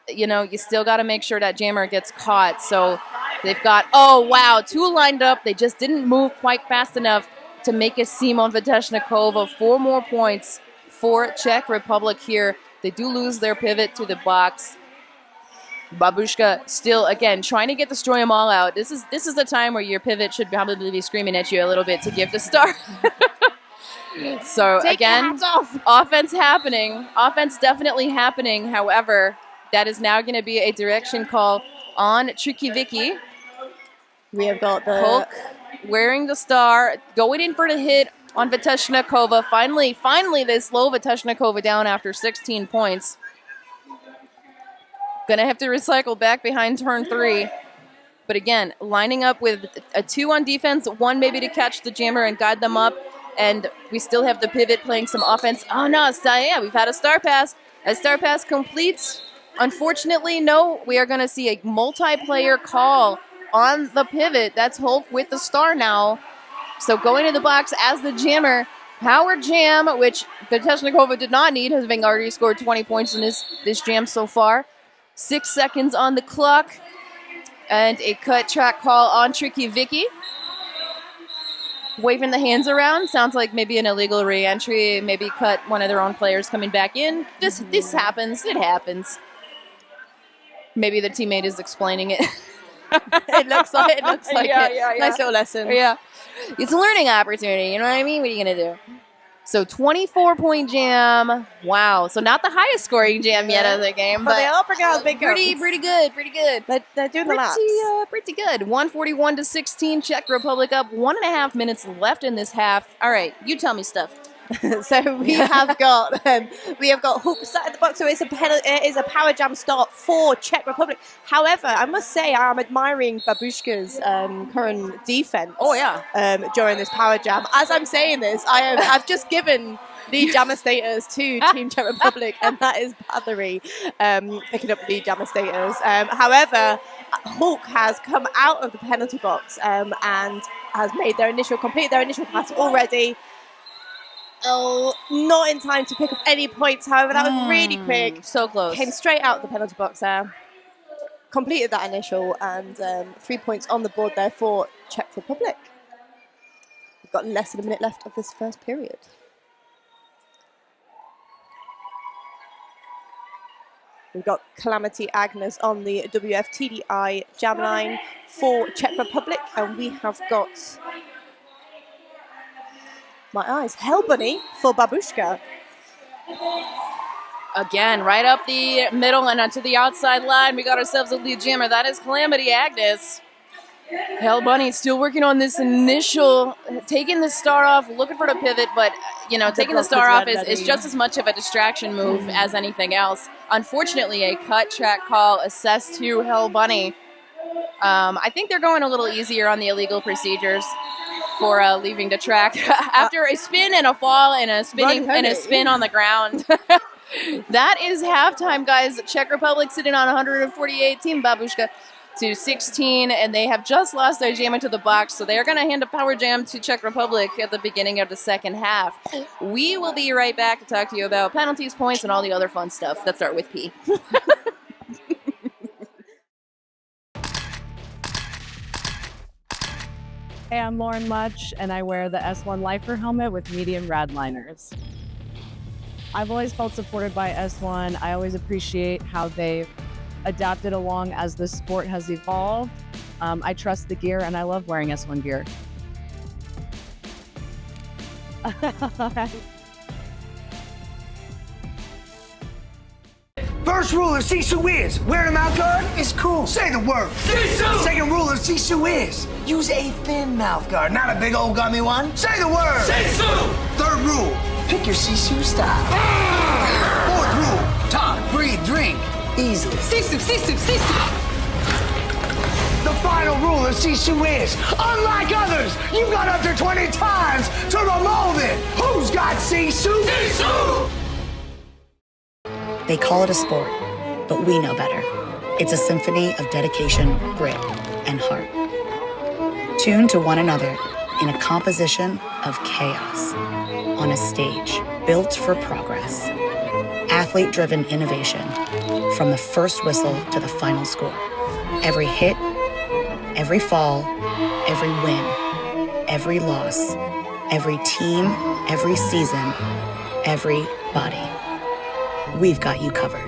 you still got to make sure that jammer gets caught. So they've got, oh, wow, 2 lined up. They just didn't move quite fast enough to make a seam on Viteshnikova. 4 more points for Czech Republic here. They do lose their pivot to the box. Babushka still, again, trying to Destroy 'Em All out. This is the time where your pivot should probably be screaming at you a little bit to give the start. So again, offense happening. Offense definitely happening. However, that is now going to be a direction call on Tricky Vicky. We have got the Hulk wearing the star, going in for the hit on Viteshnikova. Finally, they slow Viteshnikova down after 16 points. Gonna have to recycle back behind turn 3. But again, lining up with a 2 on defense, 1 maybe to catch the jammer and guide them up. And we still have the pivot playing some offense. Oh, no, yeah, we've had a star pass. A star pass completes. Unfortunately, no, we are going to see a multiplayer call on the pivot. That's Hulk with the star now. So going to the box as the jammer. Power jam, which Viteshnikova did not need, having already scored 20 points in this jam so far. 6 seconds on the clock. And a cut track call on Tricky Vicky. Waving the hands around. Sounds like maybe an illegal re-entry. Maybe cut one of their own players coming back in. This happens. It happens. Maybe the teammate is explaining it. It looks like yeah. Nice little lesson. Yeah. It's a learning opportunity. You know what I mean? What are you going to do? So 24-point jam. Wow. So not the highest scoring jam yet of the game. But they are bringing out big guns. Pretty good. They're doing the laps. Pretty good. 141-16. Czech Republic up. 1.5 minutes left in this half. All right. You tell me stuff. So we have got Hulk sat in the box. So it is a power jam start for Czech Republic. However, I must say I am admiring Babushka's current defense. Oh yeah. During this power jam. As I'm saying this, I've just given lead jammer status to Team Czech Republic, and that is Battery picking up lead jammer status. However, Hulk has come out of the penalty box and has completed their initial pass already. Oh, not in time to pick up any points. However, that was really quick. So close. Came straight out of the penalty box there. Completed that initial, and 3 points on the board there for Czech Republic. We've got less than a minute left of this first period. We've got Calamity Agnes on the WFTDI jam line for Czech Republic, and we have got Hell Bunny for Babushka. Again, right up the middle and onto the outside line. We got ourselves a lead jammer. That is Calamity Agnes. Hell Bunny still working on this initial, taking the star off, looking for the pivot, but, you know, taking the star off is just as much of a distraction move as anything else. Unfortunately, a cut track call assessed to Hell Bunny. I think they're going a little easier on the illegal procedures for leaving the track after a spin and a fall and a spin on the ground. That is halftime, guys. Czech Republic sitting on 148, Team Babushka to 16, and they have just lost their jam into the box, so they are going to hand a power jam to Czech Republic at the beginning of the second half. We will be right back to talk to you about penalties, points, and all the other fun stuff that start with P. Hey, I'm Lauren Much, and I wear the S1 Lifer helmet with medium rad liners. I've always felt supported by S1. I always appreciate how they've adapted along as the sport has evolved. I trust the gear, and I love wearing S1 gear. First rule of Sisu is, wearing a mouth guard is cool. Say the word. Sisu! Second rule of Sisu is, use a thin mouth guard, not a big old gummy one. Say the word. Sisu! Third rule, pick your Sisu style. Fourth rule, talk, breathe, drink, easily. Sisu, Sisu, Sisu! The final rule of Sisu is, unlike others, you've got up to 20 times to remove it. Who's got Sisu? Sisu! They call it a sport, but we know better. It's a symphony of dedication, grit, and heart. Tuned to one another in a composition of chaos on a stage built for progress. Athlete-driven innovation from the first whistle to the final score. Every hit, every fall, every win, every loss, every team, every season, every body. We've got you covered.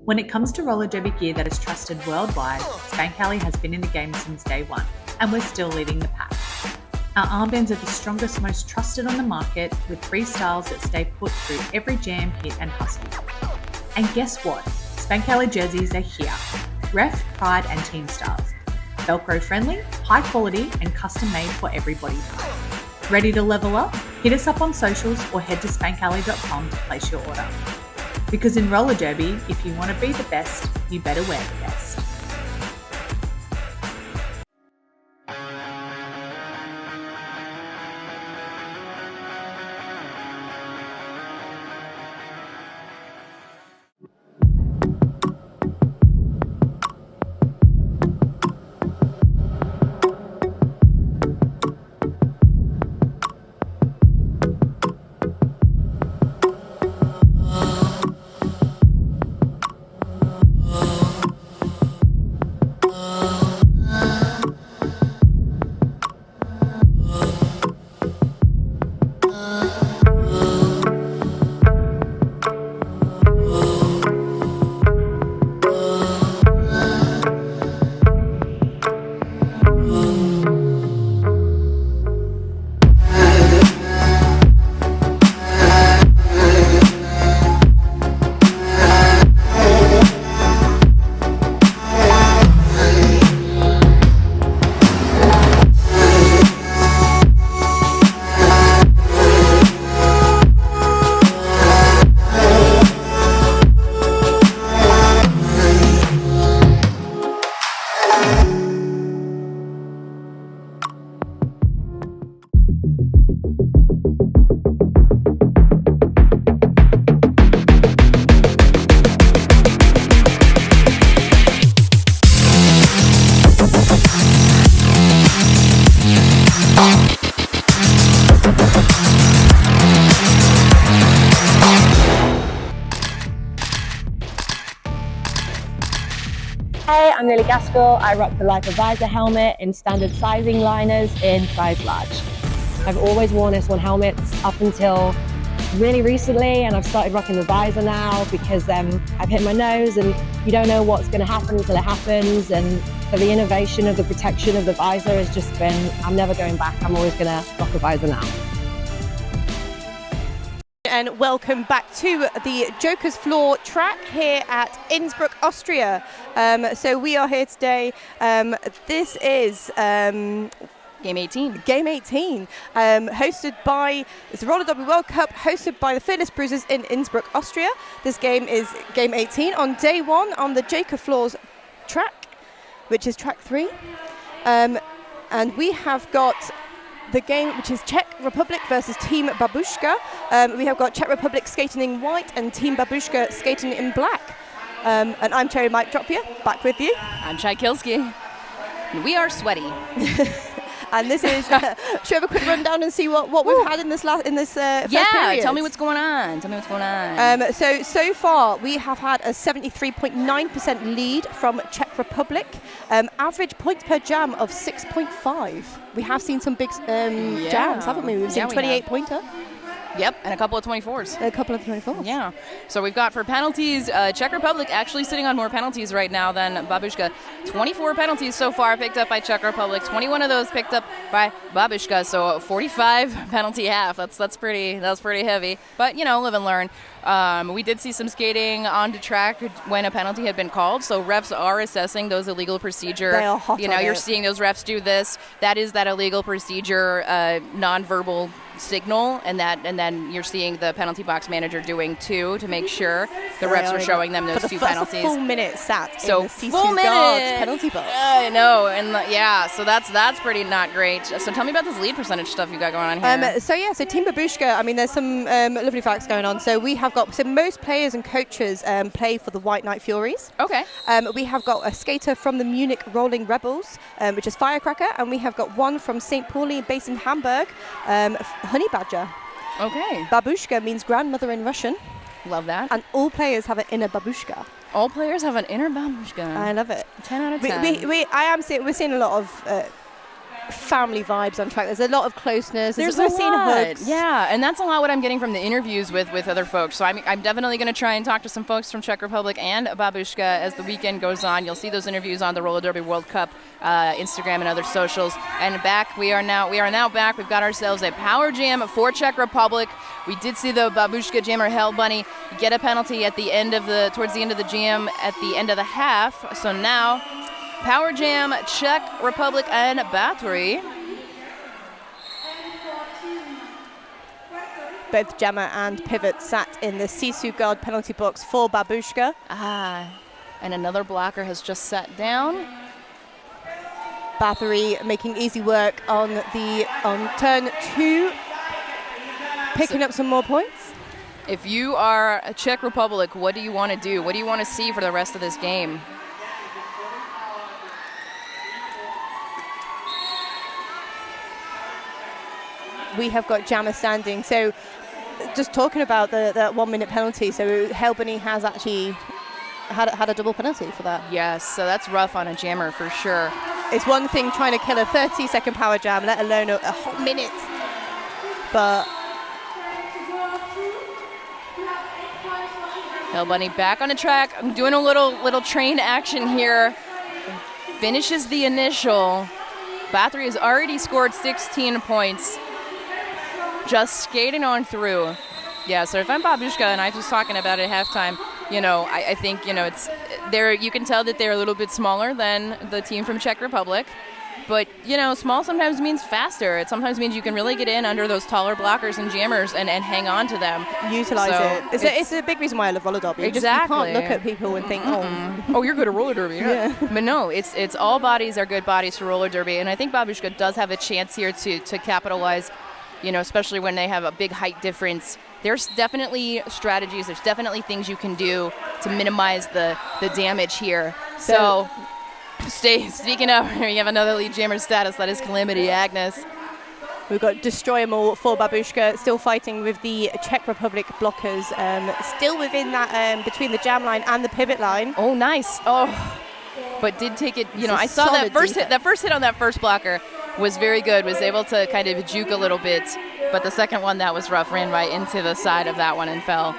When it comes to roller derby gear that is trusted worldwide, Spankali has been in the game since day one, and we're still leading the pack. Our armbands are the strongest, most trusted on the market, with 3 styles that stay put through every jam, hit and hustle. And guess what? Spankali jerseys are here. Ref, Pride and Team styles. Velcro friendly, high quality and custom made for everybody. Ready to level up? Hit us up on socials or head to spankali.com to place your order. Because in roller derby, if you want to be the best, you better wear the best. Hey, I'm Lily Gaskell. I rock the Life Advisor helmet in standard sizing liners in size large. I've always worn S1 helmets up until really recently, and I've started rocking the visor now because I've hit my nose and you don't know what's going to happen until it happens. And so the innovation of the protection of the visor has just been, I'm never going back. I'm always going to rock a visor now. And welcome back to the Joker's Floor track here at Innsbruck, Austria. So we are here today. This is Game 18. Game 18, hosted by, it's the Roller Derby World Cup, hosted by the Fearless Bruisers in Innsbruck, Austria. This game is Game 18 on day 1 on the Joker Floors track, which is track 3. And we have got the game, which is Czech Republic versus Team BABUSHKA. We have got Czech Republic skating in white and Team BABUSHKA skating in black. And I'm Cherry Mike Dropia, back with you. I'm Chai Kilski. We are sweaty. And this is, should we have a quick rundown and see what we've had in this first period? Yeah, tell me what's going on. So far, we have had a 73.9% lead from Czech Republic. Average points per jam of 6.5. We have seen some big jams, haven't we? We've seen 28-pointer. Yep, and a couple of 24s. A couple of 24s. Yeah. So we've got for penalties, Czech Republic actually sitting on more penalties right now than BABUSHKA. 24 penalties so far picked up by Czech Republic. 21 of those picked up by BABUSHKA. So 45 penalty half. That's pretty heavy. But live and learn. We did see some skating onto track when a penalty had been called. So refs are assessing those illegal procedure. They are hot on you're it. seeing those refs do this. That is that illegal procedure nonverbal signal, and then you're seeing the penalty box manager doing too to make sure the refs are showing them those two penalties. Full minute sat so in the C2 guards penalty box. I know, and so that's pretty not great. So tell me about this lead percentage stuff you got going on here. So Team BABUSHKA, I mean, there's some lovely facts going on. So we have got, most players and coaches play for the White Knight Furies. Okay. We have got a skater from the Munich Rolling Rebels, which is Firecracker, and we have got one from St. Pauli based in Hamburg, Honey Badger. Okay. Babushka means grandmother in Russian. Love that. And all players have an inner babushka. All players have an inner babushka. I love it. 10 out of 10. We're seeing a lot of family vibes on track. There's a lot of closeness. There's we're a seeing lot. hugs. Yeah, and that's a lot what I'm getting from the interviews with other folks. So I'm definitely going to try and talk to some folks from Czech Republic and BABUSHKA as the weekend goes on. You'll see those interviews on the Roller Derby World Cup, Instagram and other socials. And we are now back. We've got ourselves a power jam for Czech Republic. We did see the BABUSHKA jammer Hell Bunny get a penalty at the end of towards the end of the jam at the end of the half. So now power jam Czech Republic and Battery. Both jammer and pivot sat in the Sisu guard penalty box for BABUSHKA. And another blocker has just sat down. Battery making easy work on turn 2, picking up some more points. If you are a Czech Republic, what do you want to do? What do you want to see for the rest of this game? We have got jammer standing. So just talking about the 1 minute penalty, so Hell Bunny has actually had a double penalty for that. Yes, so that's rough on a jammer for sure. It's one thing trying to kill a 30-second power jam, let alone a whole minute. But Hell Bunny back on the track. I'm doing a little train action here. Finishes the initial. Battery has already scored 16 points. Just skating on through. Yeah, so if I'm BABUSHKA, and I was talking about it at halftime, I think, it's there. You can tell that they're a little bit smaller than the team from Czech Republic. But, small sometimes means faster. It sometimes means you can really get in under those taller blockers and jammers and hang on to them. Utilize it. It's a big reason why I love roller derby. Exactly. You can't look at people and think, oh, you're good at roller derby. Yeah. But no, it's all bodies are good bodies for roller derby. And I think BABUSHKA does have a chance here to capitalize, especially when they have a big height difference. There's definitely strategies. There's definitely things you can do to minimize the damage here. So speaking of, you have another lead jammer status. That is Calamity Agnes. We've got Destroy 'em all for Babushka, still fighting with the Czech Republic blockers, still within that, between the jam line and the pivot line. Oh, nice. Oh, but did take it, you know, I saw that first hit. That first hit on that first blocker was very good, was able to kind of juke a little bit. But the second one, that was rough, ran right into the side of that one and fell.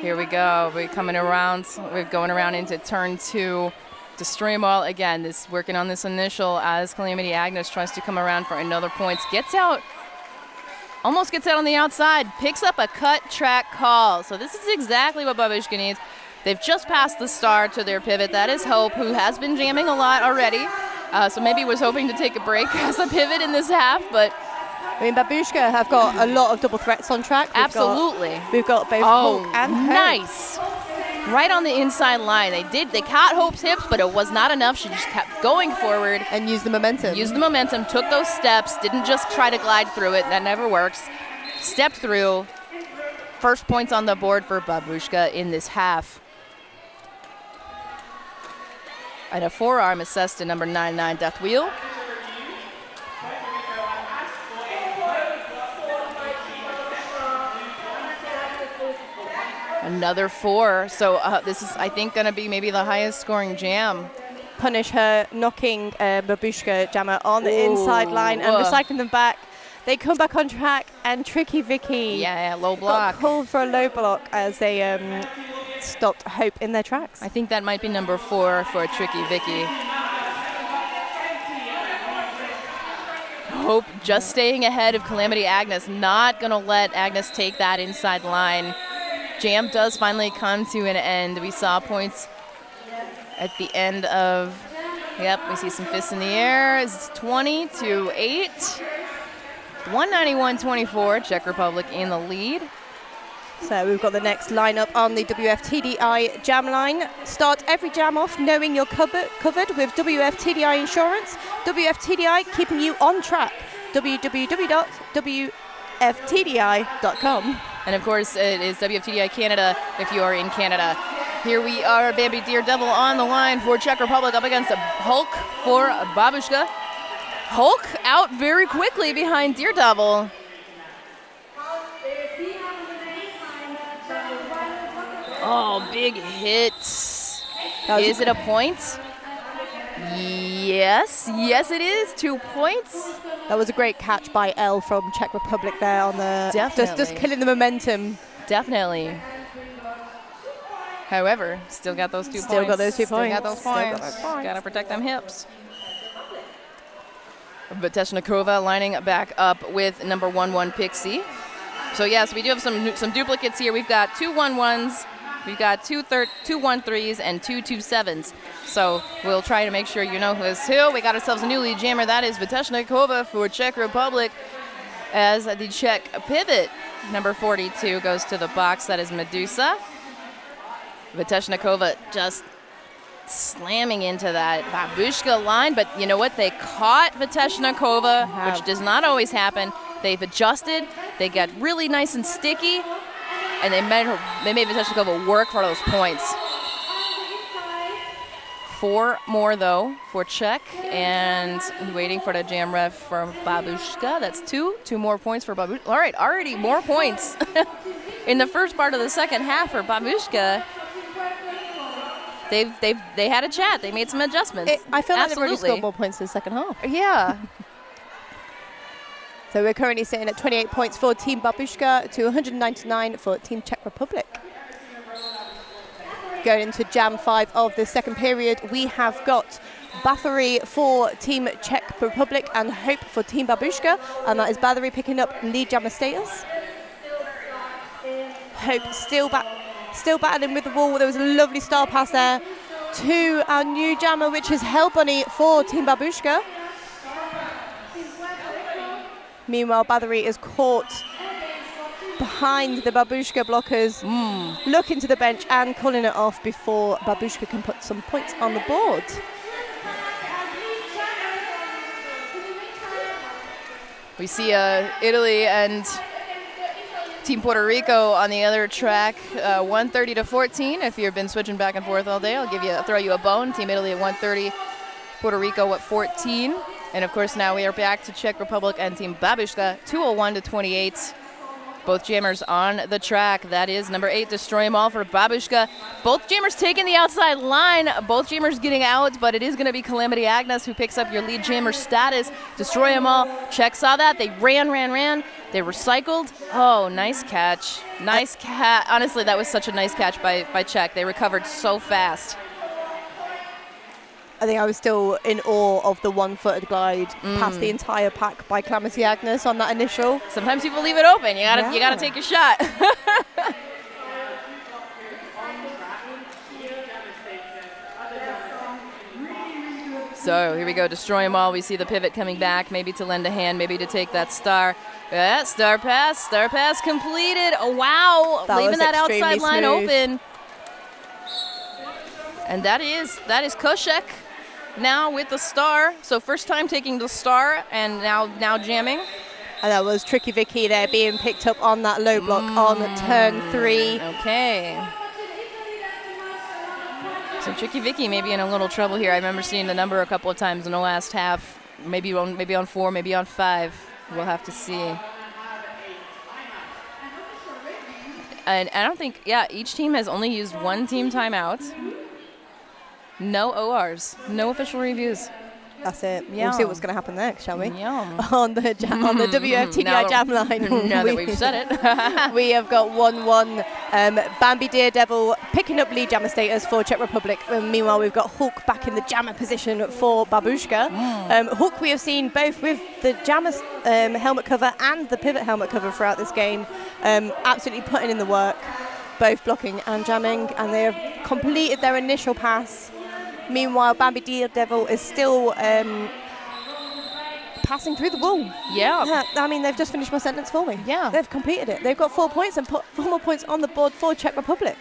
Here we go. We're coming around. We're going around into turn 2. Destroy 'em all again. This working on this initial as Calamity Agnes tries to come around for another points. Gets out, almost gets out on the outside. Picks up a cut track call. So this is exactly what Babushka needs. They've just passed the star to their pivot. That is Hope, who has been jamming a lot already. So maybe was hoping to take a break as a pivot in this half, but I mean, Babushka have got a lot of double threats on track. We've got both Hulk and Hope. Nice. Right on the inside line. They caught Hope's hips, but it was not enough. She just kept going forward. And used the momentum. Took those steps, didn't just try to glide through it. That never works. Stepped through. First points on the board for Babushka in this half. And a forearm assessed to number 99, Death Wheel. Another 4. So this is, I think, going to be maybe the highest scoring jam. Punish her, knocking Babushka jammer on the inside line and recycling them back. They come back on track, and Tricky Vicky. Yeah, low block. Got called for a low block as they stopped Hope in their tracks. I think that might be number 4 for Tricky Vicky. Hope just staying ahead of Calamity Agnes, not going to let Agnes take that inside line. Jam does finally come to an end. We saw points at the end of, we see some fists in the air. It's 20-8. 191-24, Czech Republic in the lead. So we've got the next lineup on the WFTDI jam line. Start every jam off knowing you're covered with WFTDI insurance. WFTDI keeping you on track. www.wftdi.com. And of course, it is WFTDI Canada if you are in Canada. Here we are, Bambi Daredevil on the line for Czech Republic up against Hulk for Babushka. Hulk out very quickly behind Daredevil. Oh, big hit. Is it a point? Yes, it is. 2 points. That was a great catch by Elle from Czech Republic there on the just killing the momentum. Definitely. However, still got those 2 points. Still got those 2 points. Got those points. Gotta protect them hips. Bateshnikova lining back up with number 1-1 Pixie. So yes, we do have some duplicates here. We've got 2 1-1s. We've got 2 1-3s and 2 2-7s. So we'll try to make sure you know who's who. We got ourselves a new lead jammer. That is Bateshnikova for Czech Republic as the Czech pivot. Number 42 goes to the box. That is Medusa. Bateshnikova just slamming into that Babushka line. But you know what? They caught Bateshnikova, which does not always happen. They've adjusted. They got really nice and sticky. And they made Bateshnikova work for those points. 4 more, though, for Czech. And waiting for the jam ref for Babushka. That's 2. 2 more points for Babushka. All right, already more points in the first part of the second half for Babushka. They had a chat. They made some adjustments. I feel like they've already scored more points in the second half. Yeah. So we're currently sitting at 28 points for Team Babushka to 199 for Team Czech Republic. Going into Jam 5 of the second period, we have got Bathory for Team Czech Republic and Hope for Team Babushka. And that is Bathory picking up lead jammer status. Hope still battling with the wall. There was a lovely star pass there to our new jammer, which is Hell Bunny for Team Babushka. Meanwhile, Bathory is caught behind the Babushka blockers, looking to the bench and calling it off before Babushka can put some points on the board. We see Italy and Team Puerto Rico on the other track, 130-14. If you've been switching back and forth all day, I'll throw you a bone. Team Italy at 130, Puerto Rico at 14. And of course, now we are back to Czech Republic and Team Babushka, 201-28. Both jammers on the track. That is number 8, Destroy 'Em All for Babushka. Both jammers taking the outside line. Both jammers getting out, but it is going to be Calamity Agnes who picks up your lead jammer status. Destroy 'Em All. Czech saw that. They ran. They recycled. Oh, nice catch. Nice catch. Honestly, that was such a nice catch by Czech. They recovered so fast. I think I was still in awe of the one-footed glide past the entire pack by Calamity Agnes on that initial. Sometimes people leave it open. You gotta take a shot. So here we go, Destroy 'Em All. We see the pivot coming back, maybe to lend a hand, maybe to take that star. Star pass completed. Oh, wow, leaving that outside line open. And that is Koshek. Now with the star, so first time taking the star and now jamming. And that was Tricky Vicky there being picked up on that low block on turn 3. Okay. So Tricky Vicky may be in a little trouble here. I remember seeing the number a couple of times in the last half, maybe on 4, maybe on 5. We'll have to see. And I don't think, each team has only used 1 team timeout. No ORs, no official reviews. That's it. Yeah. We'll see what's going to happen next, shall we? Yeah. On the WFTDI jam line. Now that we've said it. We have got 1-1. Bambi Daredevil picking up lead jammer status for Czech Republic. Meanwhile, we've got Hulk back in the jammer position for Babushka. Hulk we have seen both with the jammer helmet cover and the pivot helmet cover throughout this game. Absolutely putting in the work, both blocking and jamming, and they have completed their initial pass. Meanwhile, Bambi Daredevil is still passing through the wall. Yeah. I mean, they've just finished my sentence for me. Yeah. They've completed it. They've got 4 points and put 4 more points on the board for Czech Republic.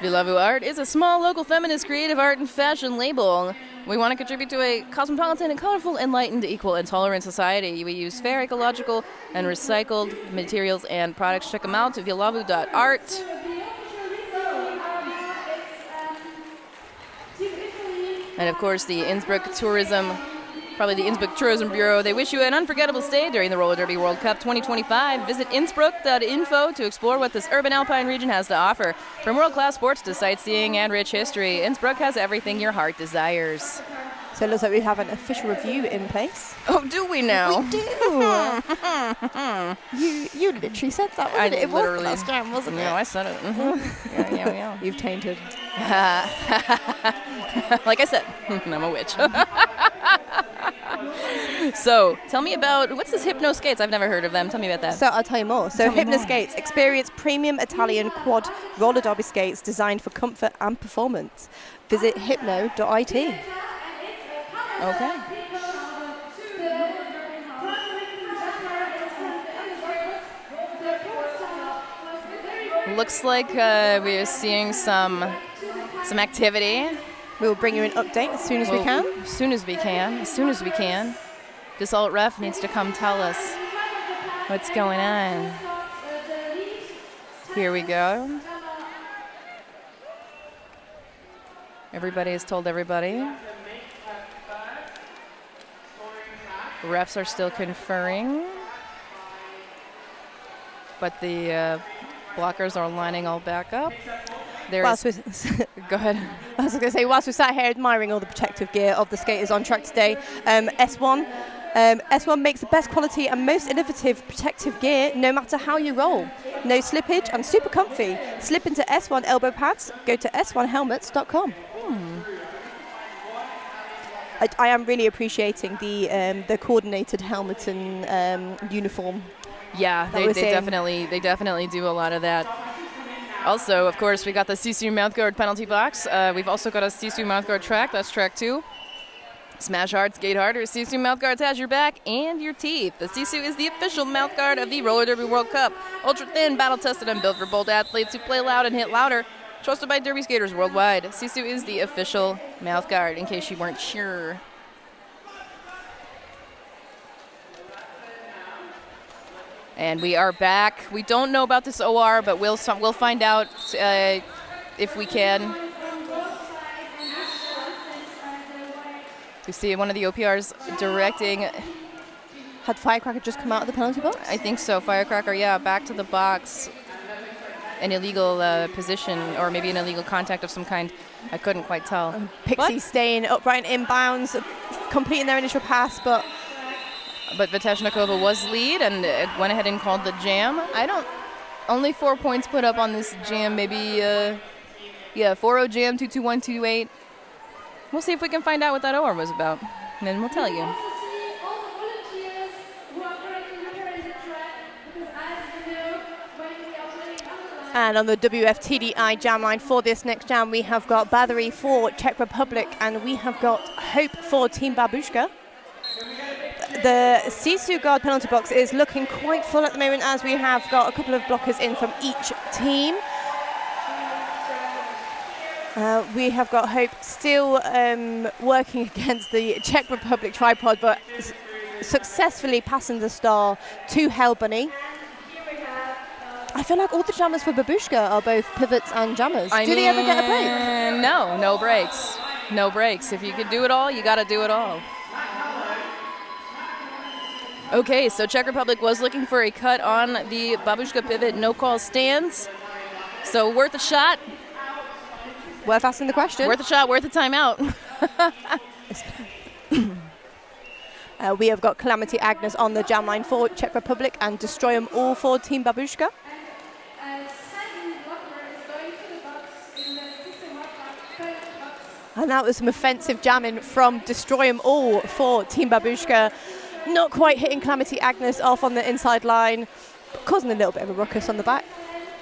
Vilavu Art is a small local feminist creative art and fashion label. We want to contribute to a cosmopolitan and colorful, enlightened, equal, and tolerant society. We use fair, ecological, and recycled materials and products. Check them out at vilavu.art. And of course, the Innsbruck Tourism Bureau. They wish you an unforgettable stay during the Roller Derby World Cup 2025. Visit innsbruck.info to explore what this urban alpine region has to offer. From world-class sports to sightseeing and rich history, Innsbruck has everything your heart desires. So it looks like we have an official review in place. Oh, do we now? We do. You literally said that, wasn't it? It was the last time, wasn't it? No, I said it. Yeah. You've tainted. Like I said, I'm a witch. So, tell me about, what's this Hypno Skates? I've never heard of them. Tell me about that. So, I'll tell you more. So, Hypno Skates, experience premium Italian quad roller derby skates designed for comfort and performance. Visit hypno.it. Okay. Looks like we are seeing some activity. We will bring you an update as soon as we can. As soon as we can. This alt ref needs to come tell us what's going on. Here we go. Everybody has told everybody. Refs are still conferring. But the blockers are lining all back up. Go ahead. I was going to say, whilst we're sat here admiring all the protective gear of the skaters on track today, S1 makes the best quality and most innovative protective gear no matter how you roll. No slippage and super comfy. Slip into S1 elbow pads. Go to s1helmets.com. I am really appreciating the coordinated helmet and uniform. Yeah, they definitely do a lot of that. Also, of course, we got the Sisu mouthguard penalty box. We've also got a Sisu mouthguard track. That's track 2. Smash hard, skate harder. Sisu mouthguards has your back and your teeth. The Sisu is the official mouthguard of the Roller Derby World Cup. Ultra thin, battle tested, and built for bold athletes who play loud and hit louder. Trusted by derby skaters worldwide. Sisu is the official mouthguard, in case you weren't sure. And we are back. We don't know about this OR, but we'll find out if we can. You see one of the OPRs directing. Had Firecracker just come out of the penalty box? I think so. Firecracker, yeah, back to the box. An illegal position, or maybe an illegal contact of some kind. I couldn't quite tell. Pixie staying upright and inbounds, completing their initial pass, but Viteshnikova was lead and went ahead and called the jam. Only 4 points put up on this jam, maybe, 4-0 jam, 2-2-1, 2-8. We'll see if we can find out what that OR was about, and then we'll tell you. And on the WFTDI jam line for this next jam, we have got Bathory for Czech Republic, and we have got Hope for Team Babushka. The Sisu guard penalty box is looking quite full at the moment, as we have got a couple of blockers in from each team. We have got Hope still working against the Czech Republic tripod, but successfully passing the star to Hell Bunny. I feel like all the jammers for Babushka are both pivots and jammers. Do they ever get a break? No breaks. No breaks. If you can do it all, you got to do it all. Okay, so Czech Republic was looking for a cut on the Babushka pivot. No call stands. So worth a shot. Worth asking the question. Worth a shot, worth a timeout. We have got Calamity Agnes on the jam line for Czech Republic and Destroy 'em all for Team Babushka. And that was some offensive jamming from Destroy 'em all for Team Babushka. Not quite hitting Calamity Agnes off on the inside line, causing a little bit of a ruckus on the back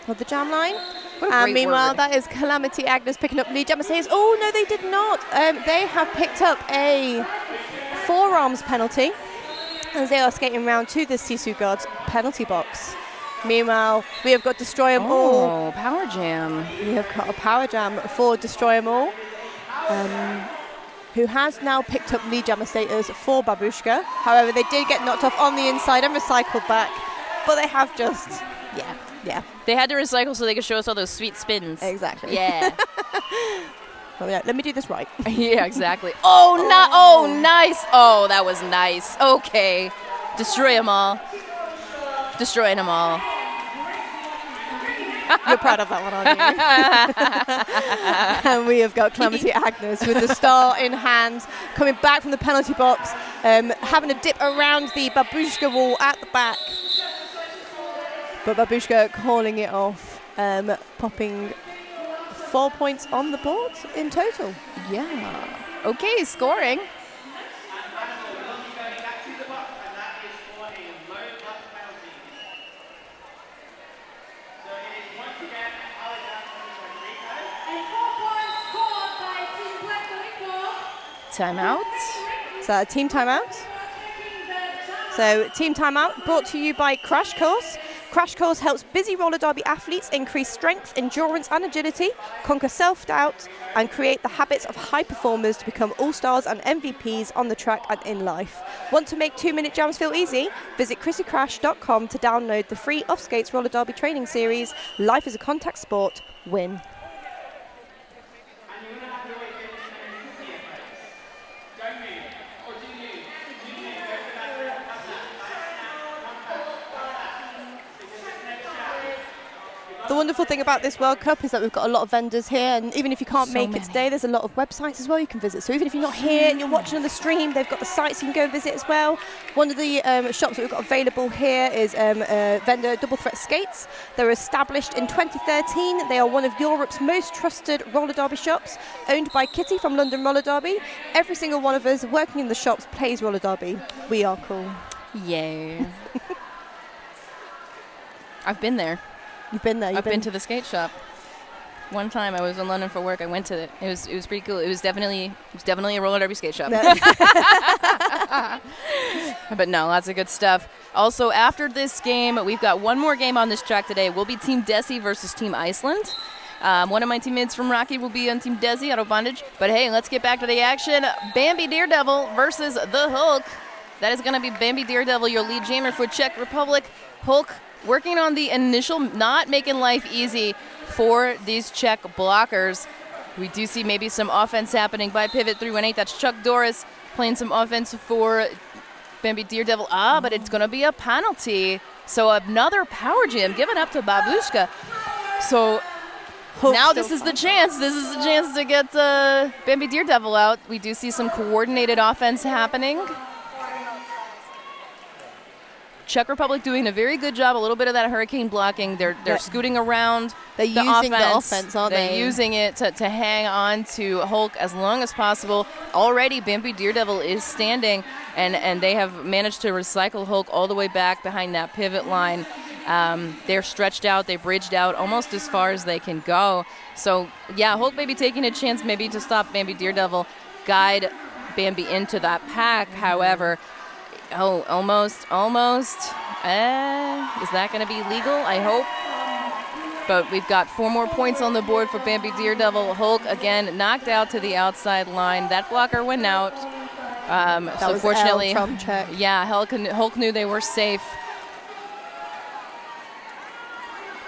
of the jam line. And meanwhile, that is Calamity Agnes picking up lead. Jammer says, oh, no, they did not. They have picked up a forearms penalty as they are skating round to the Sisu guard's penalty box. Meanwhile, we have got Destroy 'em all. Oh, power jam. We have got a power jam for Destroy 'em all, who has now picked up lead jammer status for Babushka. However, they did get knocked off on the inside and recycled back, but they have just, yeah. They had to recycle so they could show us all those sweet spins. Exactly. Yeah. Well, yeah, let me do this right. Yeah, exactly. Oh, nice. Oh, that was nice. Okay. Destroy them all. Destroying them all. You're proud of that one, aren't you? And we have got Calamity Agnes with the star in hand, coming back from the penalty box, having a dip around the Babushka wall at the back. But Babushka calling it off, popping 4 points on the board in total. Yeah. Okay, scoring. Timeout. So team timeout. So team timeout brought to you by Crash Course. Crash Course helps busy roller derby athletes increase strength, endurance and agility, conquer self-doubt and create the habits of high performers to become all-stars and MVPs on the track and in life. Want to make 2-minute jams feel easy? Visit chrissycrash.com to download the free Off Skates roller derby training series, Life is a Contact Sport, win. The wonderful thing about this World Cup is that we've got a lot of vendors here, and even if you can't make it today, there's a lot of websites as well you can visit. So even if you're not here and you're watching on the stream, they've got the sites you can go and visit as well. One of the shops that we've got available here is vendor Double Threat Skates. They were established in 2013. They are one of Europe's most trusted roller derby shops, owned by Kitty from London Roller Derby. Every single one of us working in the shops plays roller derby. We are cool. Yeah. I've been there. You've been there. I've been to the skate shop. One time I was in London for work. I went to it. It was pretty cool. It was definitely a roller derby skate shop. But no, lots of good stuff. Also, after this game, we've got one more game on this track today. We'll be Team Desi versus Team Iceland. One of my teammates from Rocky will be on Team Desi out of Bondage. But hey, let's get back to the action. Bambi Daredevil versus the Hulk. That is going to be Bambi Daredevil, your lead jammer for Czech Republic. Hulk working on the initial, not making life easy for these Czech blockers. We do see maybe some offense happening by pivot 318. That's Chuck Doris playing some offense for Bambi Daredevil. But it's going to be a penalty. So another power jam given up to Babushka. So now this is the chance. This is the chance to get Bambi Daredevil out. We do see some coordinated offense happening. Czech Republic doing a very good job. A little bit of that hurricane blocking. They're scooting around. They're using the offense, aren't they? They're using it to hang on to Hulk as long as possible. Already, Bambi Daredevil is standing, and they have managed to recycle Hulk all the way back behind that pivot line. They're stretched out. They bridged out almost as far as they can go. So, yeah, Hulk may be taking a chance maybe to stop Bambi Daredevil, guide Bambi into that pack. However, almost. Is that going to be legal? I hope. But we've got 4 more points on the board for Bambi Daredevil. Hulk, again, knocked out to the outside line. That blocker went out. So fortunately, from Czech. Yeah, Hulk knew they were safe.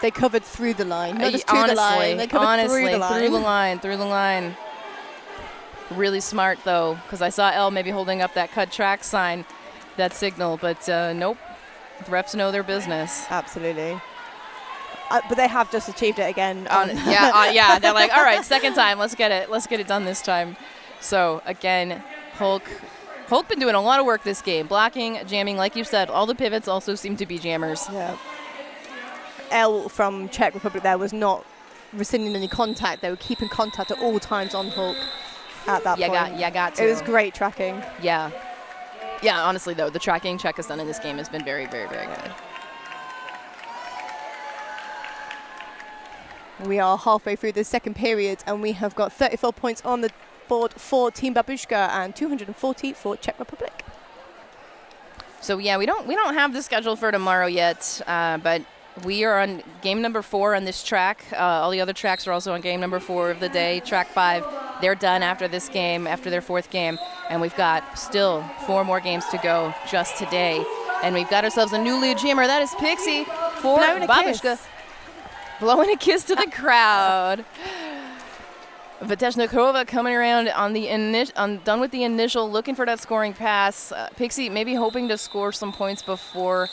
They covered through the line. Not just honestly, the line. They covered through the line. Really smart, though, because I saw Elle maybe holding up that cut track sign, that signal, but nope. The refs know their business. Absolutely. But they have just achieved it again. Yeah. They're like, all right, second time. Let's get it done this time. So again, Hulk been doing a lot of work this game, blocking, jamming, like you said. All the pivots also seem to be jammers. Yeah. Elle from Czech Republic there was not rescinding any contact. They were keeping contact at all times on Hulk at that point. Got to. It was great tracking. Yeah. Yeah, honestly, though, the tracking Czech has done in this game has been very, very, very good. We are halfway through the second period, and we have got 34 points on the board for Team Babushka and 240 for Czech Republic. So yeah, we don't have the schedule for tomorrow yet, but we are on game number 4 on this track. All the other tracks are also on game number 4 of the day. Track 5, they're done after this game, after their 4th game, and we've got still 4 more games to go just today. And we've got ourselves a new lead jammer. That is Pixie for Babushka. Blowing a kiss to the crowd. Viteshnikova coming around on the done with the initial, looking for that scoring pass. Pixie maybe hoping to score some points before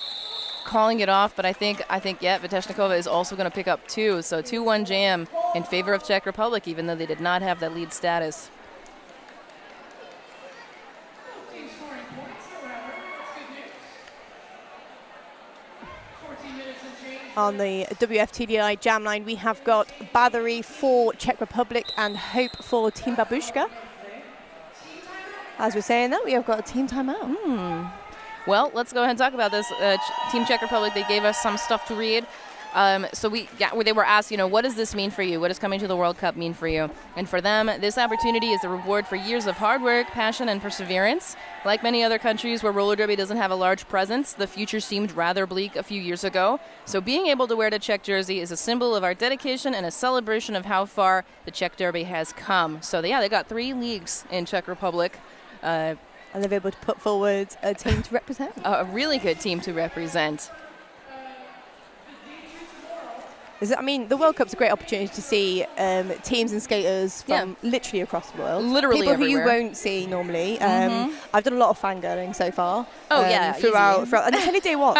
calling it off, but I think Viteshnikova is also going to pick up 2. So 2-1 jam in favor of Czech Republic, even though they did not have that lead status. On the WFTDI jam line, we have got Bathory for Czech Republic and Hope for Team Babushka. As we're saying that, we have got a team timeout. Well, let's go ahead and talk about this. Team Czech Republic, they gave us some stuff to read. So they were asked, what does this mean for you? What does coming to the World Cup mean for you? And for them, this opportunity is a reward for years of hard work, passion, and perseverance. Like many other countries where roller derby doesn't have a large presence, the future seemed rather bleak a few years ago. So being able to wear the Czech jersey is a symbol of our dedication and a celebration of how far the Czech derby has come. So they got 3 leagues in Czech Republic. And they've been able to put forward a team to represent. A really good team to represent. The World Cup's a great opportunity to see teams and skaters from literally across the world. Literally people everywhere. Who you won't see normally. I've done a lot of fangirling so far. Throughout, and it's only day 1.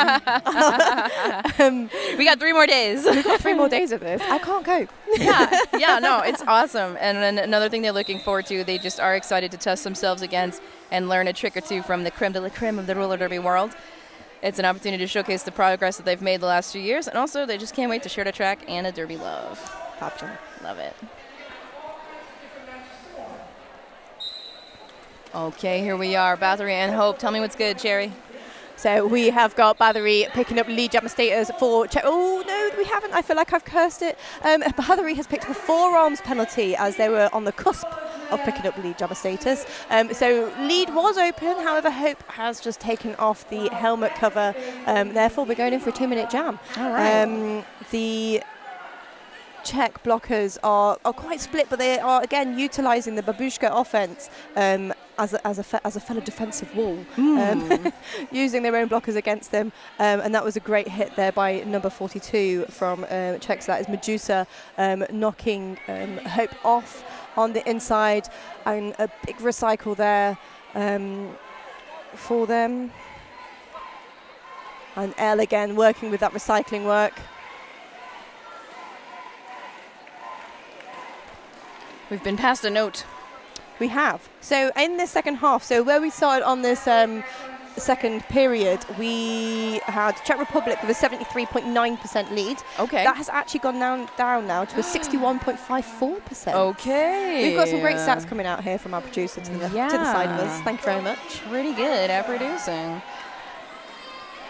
We got 3 more days. We've got 3 more days of this. I can't cope. No, it's awesome. And then another thing they're looking forward to, they just are excited to test themselves against and learn a trick or two from the creme de la creme of the roller derby world. It's an opportunity to showcase the progress that they've made the last few years, and also they just can't wait to share the track and a derby love. Fabulous. Love it. Okay, here we are, Bathory and Hope. Tell me what's good, Cherry. So we have got Bathory picking up lead jammer status for Czech. Oh, no, we haven't. I feel like I've cursed it. Bathory has picked up a forearms penalty as they were on the cusp of picking up lead jammer status. So lead was open. However, Hope has just taken off the helmet cover. Therefore, we're going in for a 2-minute jam. All right. The Czech blockers are quite split, but they are, again, utilising the Babushka offence as a fellow defensive wall, using their own blockers against them. And that was a great hit there by number 42 from Czech. So that is Medusa knocking Hope off on the inside, and a big recycle there for them. And Elle again working with that recycling work. We've been passed a note. We have. So in the second half, so where we started on this second period, we had Czech Republic with a 73.9% lead. Okay. That has actually gone down now to a 61.54%. Okay. We've got some great stats coming out here from our producer to the side of us. Thank you very much. Pretty good at producing.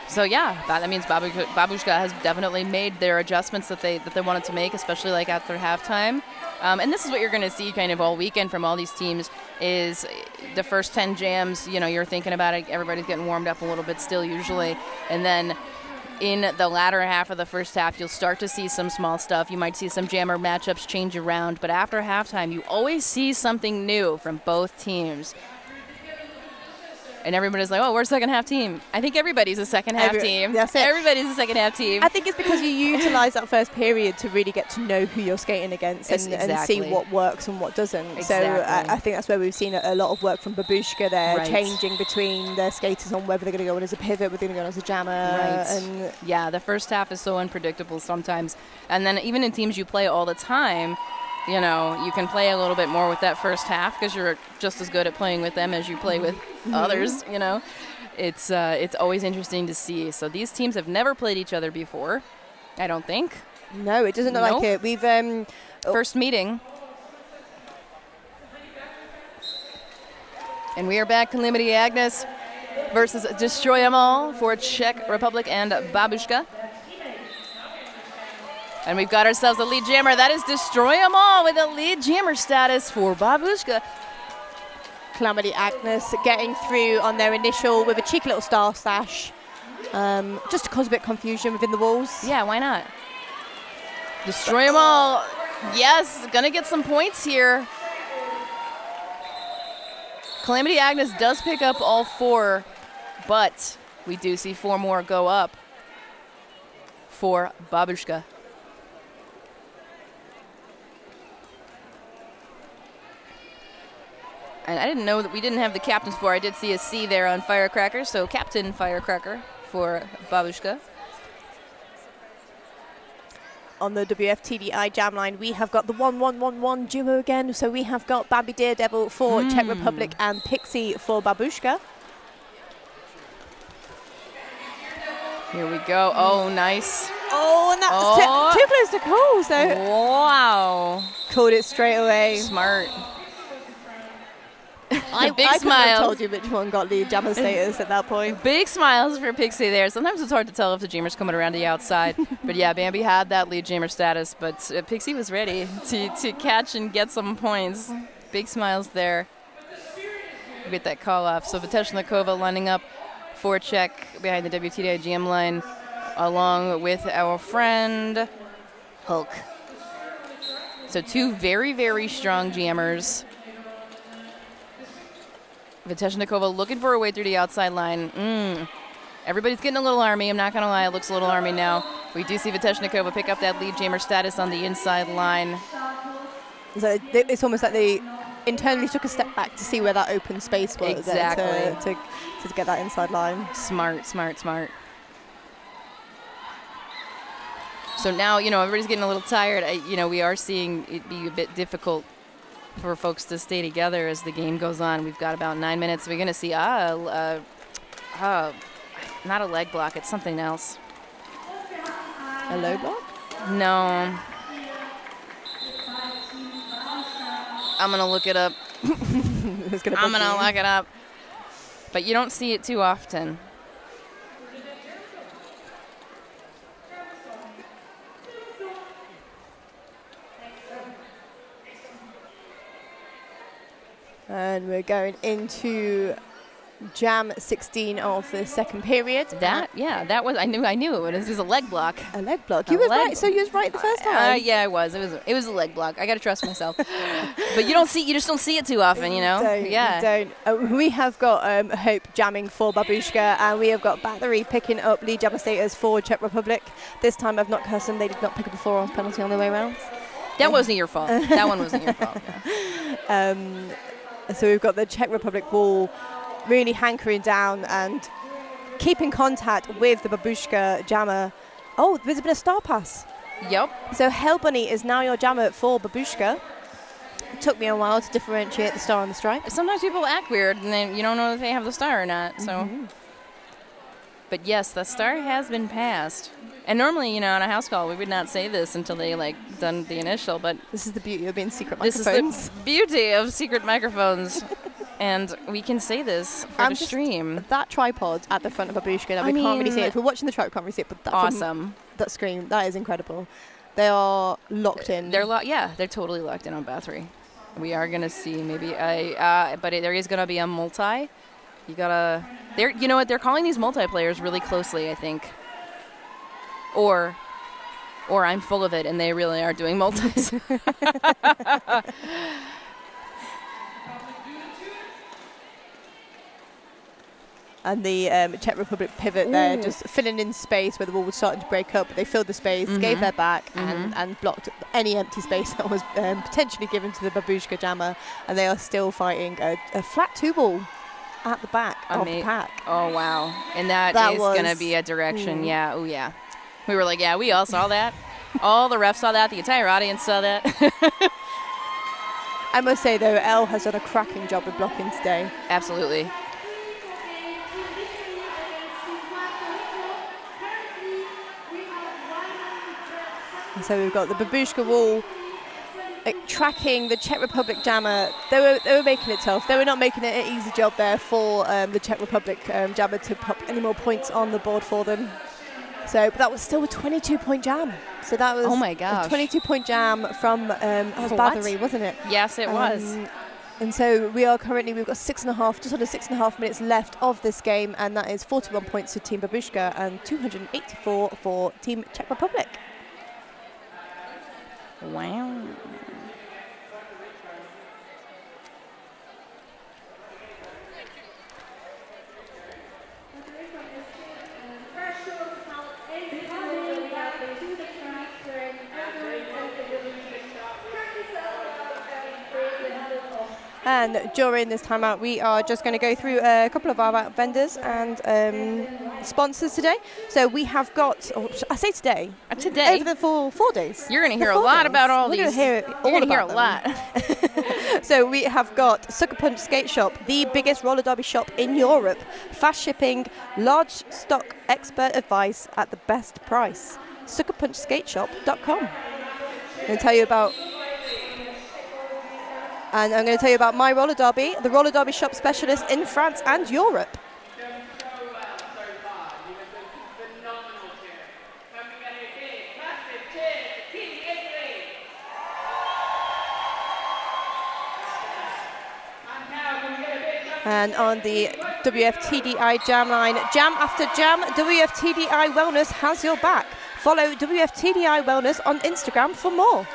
So yeah, that means Babushka has definitely made their adjustments that they wanted to make, especially like after halftime. And this is what you're going to see kind of all weekend from all these teams is the first 10 jams, you know, you're thinking about it, everybody's getting warmed up a little bit still usually. And then in the latter half of the first half, you'll start to see some small stuff. You might see some jammer matchups change around, but after halftime, you always see something new from both teams. And everybody's like, oh, we're a second half team. I think everybody's a second half team. That's it. Everybody's a second half team. I think it's because you utilize that first period to really get to know who you're skating against and see what works and what doesn't. Exactly. So I think that's where we've seen a lot of work from Babushka there, changing between their skaters on whether they're going to go in as a pivot, whether they're going to go in as a jammer. And yeah, the first half is so unpredictable sometimes. And then even in teams you play all the time, you know, you can play a little bit more with that first half because you're just as good at playing with them as you play with others, you know. It's always interesting to see. So these teams have never played each other before, I don't think. No, it doesn't look like it. We've first meeting. And we are back. Calamity Agnes versus Destroy 'Em All for Czech Republic and Babushka. And we've got ourselves a lead jammer. That is Destroy 'Em All with a lead jammer status for Babushka. Calamity Agnes getting through on their initial with a cheeky little star stash. Just to cause a bit of confusion within the walls. Yeah, why not? Destroy 'Em All. Yes, gonna get some points here. Calamity Agnes does pick up all 4, but we do see 4 more go up for Babushka. And I didn't know that we didn't have the captains for. I did see a C there on Firecracker, so Captain Firecracker for Babushka. On the WFTDI jam line, we have got the 1-1-1-1 duo again. So we have got Babi Daredevil for Czech Republic and Pixie for Babushka. Here we go. Oh, nice. Oh, and that's too close to call. So wow. Called it straight away. Smart. I couldn't have told you which one got lead jammer status at that point. Big smiles for Pixie there. Sometimes it's hard to tell if the jammer's coming around the outside. But yeah, Bambi had that lead jammer status, but Pixie was ready to catch and get some points. Big smiles there. We get that call off. So Viteshnikova lining up for Czech behind the WTDI GM line, along with our friend Hulk. So 2 very, very strong jammers. Viteshnikova looking for a way through the outside line. Everybody's getting a little army. I'm not going to lie. It looks a little army now. We do see Viteshnikova pick up that lead jammer status on the inside line. So it's almost like they internally took a step back to see where that open space was. Exactly. To get that inside line. Smart, smart, smart. So now, you know, everybody's getting a little tired. You know, we are seeing it be a bit difficult for folks to stay together as the game goes on. We've got about 9 minutes. We're going to see, not a leg block. It's something else. A low block? No. I'm going to look it up. I'm going to look it up. But you don't see it too often. And we're going into Jam 16 of the second period. That was I knew it was a leg block. A leg block. You was right. So you was right the first time. Yeah, I was. It was a leg block. I got to trust myself. But you just don't see it too often, you know. You don't. We have got Hope jamming for Babushka, and we have got Battery picking up lead jammer status for Czech Republic. This time I've not cursed them. They did not pick up a 4-off penalty on their way around. That wasn't your fault. That one wasn't your fault. Yeah. So we've got the Czech Republic ball really hankering down and keeping contact with the Babushka jammer. Oh, there's been a star pass. Yep. So Hell Bunny is now your jammer for Babushka. It took me a while to differentiate the star and the stripe. Sometimes people act weird and then you don't know if they have the star or not. So, But yes, the star has been passed. And normally, on a house call, we would not say this until they done the initial. But this is the beauty of being secret microphones. This is the beauty of secret microphones. And we can say this for the stream. That tripod at the front of Babushka, that we can't really see it. If we're watching the tripod, we can't really see it, but that's awesome. That screen, that is incredible. They are locked in. They're totally locked in on battery. We are gonna see maybe but there is gonna be a multi. You gotta. You know what? They're calling these multiplayers really closely, I think. Or I'm full of it, and they really are doing multis. And the Czech Republic pivot there, just filling in space where the wall was starting to break up. But they filled the space, gave their back, and blocked any empty space that was potentially given to the Babushka jammer. And they are still fighting a flat 2-ball at the back of the pack. Oh, wow. And that is going to be a direction. Yeah. Oh, yeah. We were like, yeah, we all saw that. All the refs saw that. The entire audience saw that. I must say, though, Elle has done a cracking job of blocking today. Absolutely. So we've got the Babushka wall tracking the Czech Republic jammer. They were making it tough. They were not making it an easy job there for the Czech Republic jammer to pop any more points on the board for them. So, but that was still a 22-point jam. So that was a 22-point jam from Bathory, wasn't it? Yes, it was. And so we've got just under 6.5 minutes left of this game, and that is 41 points to Team Babushka and 284 for Team Czech Republic. Wow. And during this timeout, we are just going to go through a couple of our vendors and sponsors today. So we have got, I say today, over the 4 days. You're going to hear a lot about all these. You're going to hear a lot. So we have got Sucker Punch Skate Shop, the biggest roller derby shop in Europe. Fast shipping, large stock, expert advice at the best price. SuckerPunchSkateShop.com. I'm going to tell you about. And I'm going to tell you about My Roller Derby, the roller derby shop specialist in France and Europe. And on the WFTDI jam line, jam after jam, WFTDI Wellness has your back. Follow WFTDI Wellness on Instagram for more.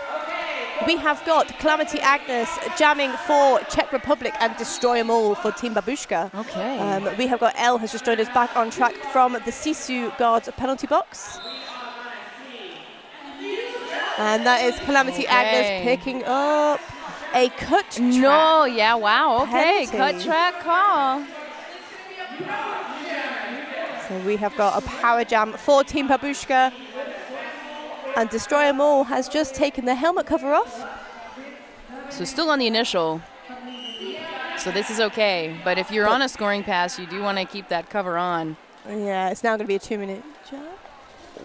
We have got Calamity Agnes jamming for Czech Republic and Destroy Them All for Team Babushka. Okay. We have got Elle has just joined us back on track from the Sisu Guards penalty box. And that is Calamity Agnes picking up a cut track. No, yeah, wow, okay, penalty. cut track call. So we have got a power jam for Team Babushka. And Destroy Them All has just taken the helmet cover off. So still on the initial. So this is okay. But if you're on a scoring pass, you do want to keep that cover on. Yeah, it's now going to be a 2-minute jam.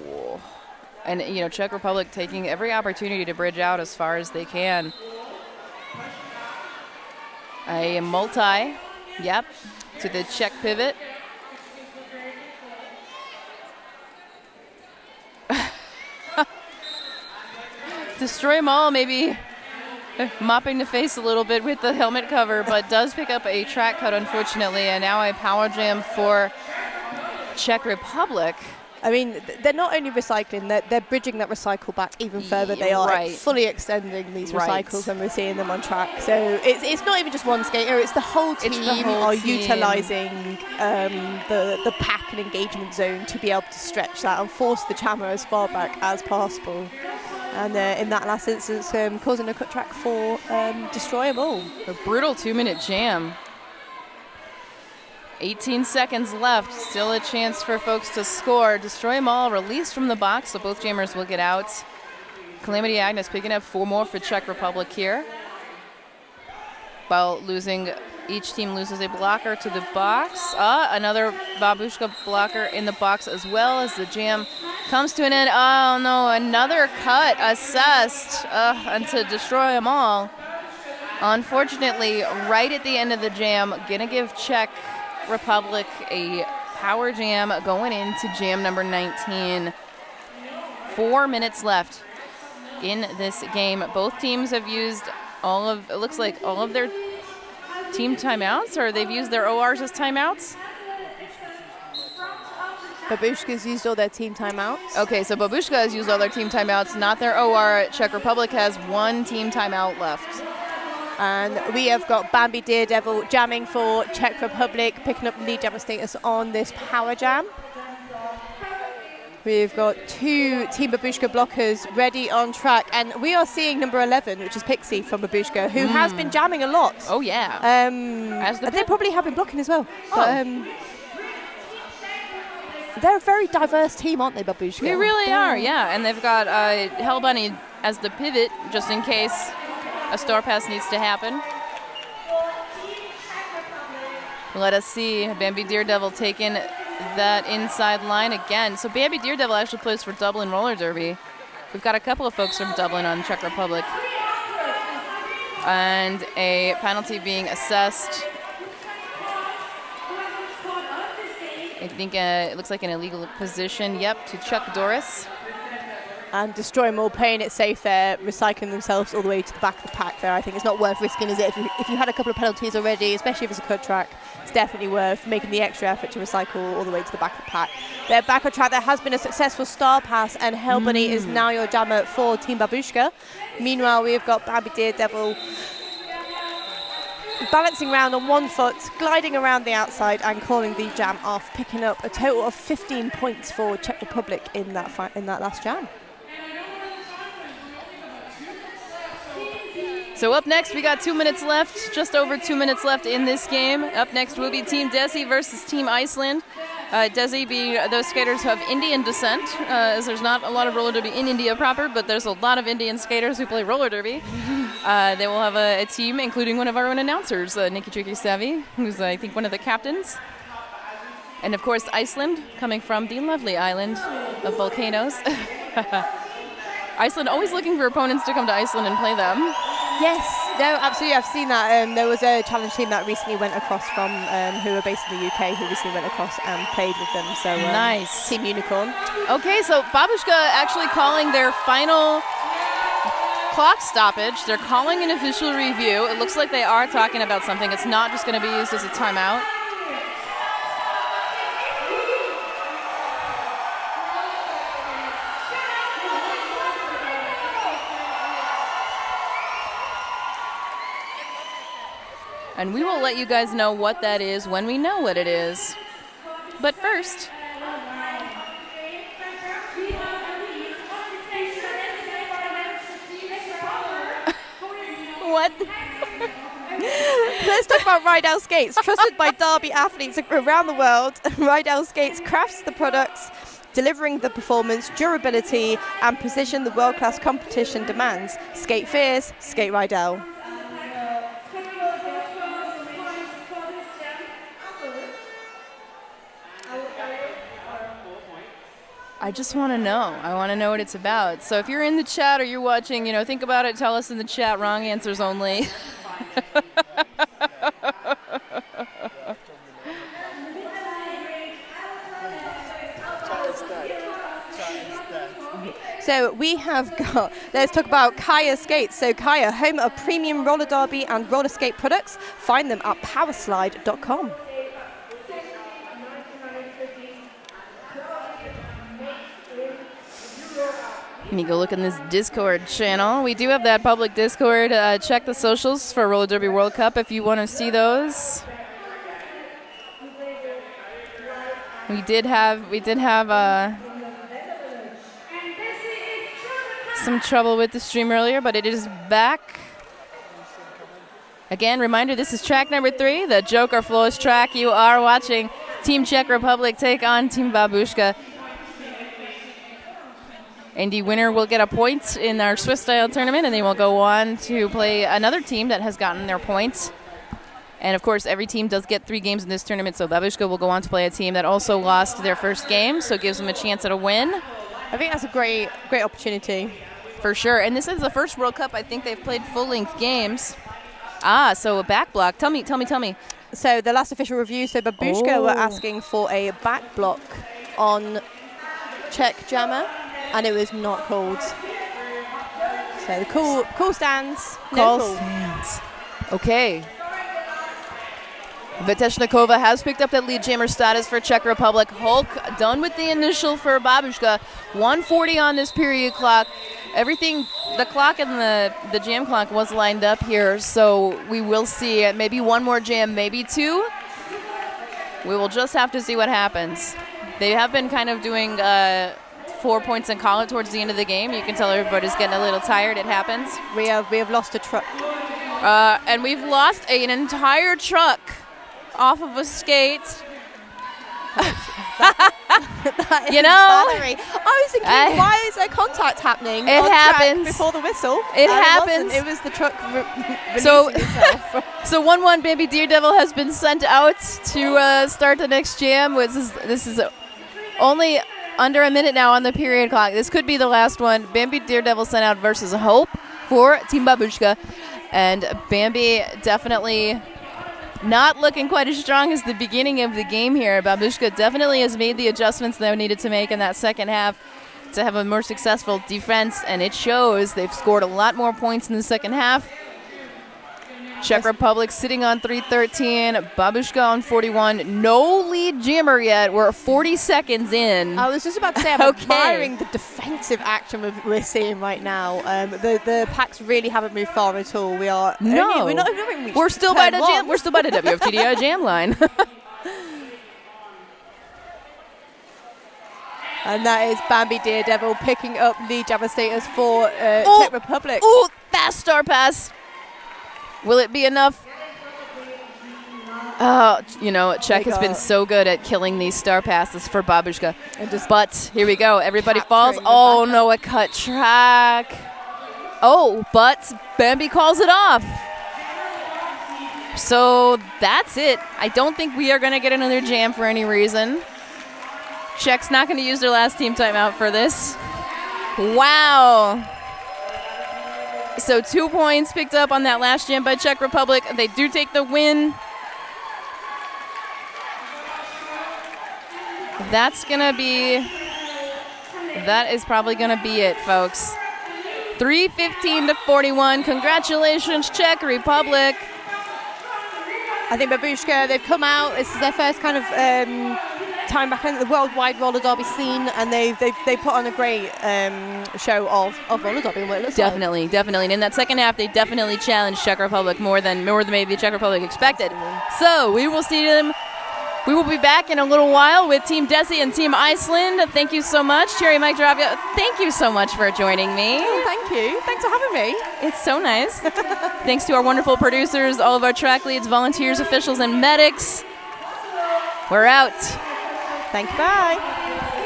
Oh. And, Czech Republic taking every opportunity to bridge out as far as they can. A multi, yep, to the Czech pivot. Destroy Them All maybe mopping the face a little bit with the helmet cover, but does pick up a track cut, unfortunately, and now a power jam for Czech Republic. I mean, they're not only recycling, they're bridging that recycle back even further. They are fully extending these recycles when we're seeing them on track. So it's not even just one skater, it's the whole team utilising the pack and engagement zone to be able to stretch that and force the jammer as far back as possible. And in that last instance, causing a cut track for Destroy 'Em All. A brutal 2-minute jam. 18 seconds left, still a chance for folks to score. Destroy 'Em All released from the box, so both jammers will get out. Calamity Agnes picking up 4 more for Czech Republic here. While each team loses a blocker to the box. Another Babushka blocker in the box as well as the jam comes to an end. Oh no, another cut assessed and to Destroy 'Em All. Unfortunately, right at the end of the jam, gonna give Czech Republic a power jam going into jam number 19. 4 minutes left in this game. Both teams have used it looks like all of their team timeouts, or they've used their ORs as timeouts. Babushka's used all their team timeouts. Okay, so Babushka has used all their team timeouts, not their OR. Czech Republic has 1 team timeout left. And we have got Bambi Daredevil jamming for Czech Republic, picking up lead jammer status on this power jam. We've got 2 Team Babushka blockers ready on track, and we are seeing number 11, which is Pixie from Babushka, who has been jamming a lot. Oh yeah. They probably have been blocking as well. But, they're a very diverse team, aren't they, Babushka? They really are, yeah. And they've got Hell Bunny as the pivot, just in case a star pass needs to happen. Let us see Bambi Daredevil taking that inside line again. So Bambi Daredevil actually plays for Dublin Roller Derby. We've got a couple of folks from Dublin on Czech Republic. And a penalty being assessed. I think it looks like an illegal position, to Chuck Doris. And Destroy 'Em All playing it safe there, recycling themselves all the way to the back of the pack there. I think it's not worth risking, is it? If you had a couple of penalties already, especially if it's a cut track, it's definitely worth making the extra effort to recycle all the way to the back of the pack. They're back on track. There has been a successful star pass, and Hell Bunny is now your jammer for Team Babushka. Meanwhile, we've got Bambi Daredevil balancing around on 1 foot, gliding around the outside and calling the jam off, picking up a total of 15 points for Czech Republic in that last jam. So up next, we got 2 minutes left, just over 2 minutes left in this game. Up next will be Team Desi versus Team Iceland. Desi being those skaters who have Indian descent, as there's not a lot of roller derby in India proper, but there's a lot of Indian skaters who play roller derby. They will have a team, including one of our own announcers, Nikki Tricky Savvy, who's, I think, one of the captains. And, of course, Iceland, coming from the lovely island of volcanoes. Iceland always looking for opponents to come to Iceland and play them. Yes, no, absolutely. I've seen that. There was a challenge team that recently went across from, who are based in the UK, who recently went across and played with them. So nice. Team Unicorn. Okay, so Babushka actually calling their final clock stoppage. They're calling an official review. It looks like they are talking about something. It's not just going to be used as a timeout. And we will let you guys know what that is when we know what it is. But first, what? Let's talk about Rydell Skates. Trusted by Derby athletes around the world, Rydell Skates crafts the products, delivering the performance, durability, and precision the world-class competition demands. Skate fierce, skate Rydell. I just want to know. I want to know what it's about. So if you're in the chat or you're watching, think about it. Tell us in the chat. Wrong answers only. So we have got, let's talk about Kaya Skates. So Kaya, home of premium roller derby and roller skate products. Find them at powerslide.com. Let me go look in this Discord channel. We do have that public Discord. Check the socials for Roller Derby World Cup if you want to see those. We did have some trouble with the stream earlier, but it is back. Again, reminder, this is track number 3, the Joker Flawless track. You are watching Team Czech Republic take on Team Babushka. And the winner will get a point in our Swiss style tournament, and they will go on to play another team that has gotten their points. And of course, every team does get 3 games in this tournament, so Babushka will go on to play a team that also lost their first game, so it gives them a chance at a win. I think that's a great opportunity. For sure. And this is the first World Cup I think they've played full-length games. So a back block. Tell me. So the last official review, so Babushka were asking for a back block on Czech Jammer, and it was not called. So the call stands. Call stands. Okay. Veteshnikova has picked up that lead jammer status for Czech Republic. Hulk done with the initial for Babushka. 140 on this period clock. Everything, the clock and the jam clock was lined up here, so we will see maybe one more jam, maybe 2. We will just have to see what happens. They have been kind of doing 4 points and call it towards the end of the game. You can tell everybody's getting a little tired. It happens. We have lost a truck. And we've lost an entire truck off of a skate. You know, I was thinking, why is there contact happening? It happens before the whistle. It happens. It was the truck so releasing itself. So 1-1 Baby Daredevil has been sent out to start the next jam. This is only under a minute now on the period clock. This could be the last one. Bambi Daredevil sent out versus Hope for Team Babushka, and Bambi definitely not looking quite as strong as the beginning of the game here. Babushka definitely has made the adjustments they needed to make in that second half to have a more successful defense, and it shows. They've scored a lot more points in the second half. Czech Republic sitting on 313, Babushka on 41. No lead jammer yet. We're 40 seconds in. I was just about to say, I'm admiring the defensive action we're seeing right now. The packs really haven't moved far at all. We are we're still by the jam. We're still by the WFTDI jam line. And that is Bambi Daredevil picking up lead jammer status for Czech Republic. Ooh, fast star pass. Will it be enough? You know, Czech has been so good at killing these star passes for Babushka. But here we go. Everybody falls. Oh, no, a cut track. Oh, but Bambi calls it off. So that's it. I don't think we are going to get another jam for any reason. Czech's not going to use their last team timeout for this. Wow. So 2 points picked up on that last jam by Czech Republic. They do take the win. That is probably going to be it, folks. 3:15 to 41. Congratulations, Czech Republic. I think Babushka, they've come out. This is their first kind of time back in the worldwide roller derby scene, and they put on a great show of roller derby and what it looks like. Definitely. And in that second half, they definitely challenged Czech Republic more than maybe the Czech Republic expected. So we will see them. We will be back in a little while with Team Desi and Team Iceland. Thank you so much. Cherry Mike Dravia, thank you so much for joining me. Oh, thank you. Thanks for having me. It's so nice. Thanks to our wonderful producers, all of our track leads, volunteers, officials, and medics. We're out. Thank you. Bye.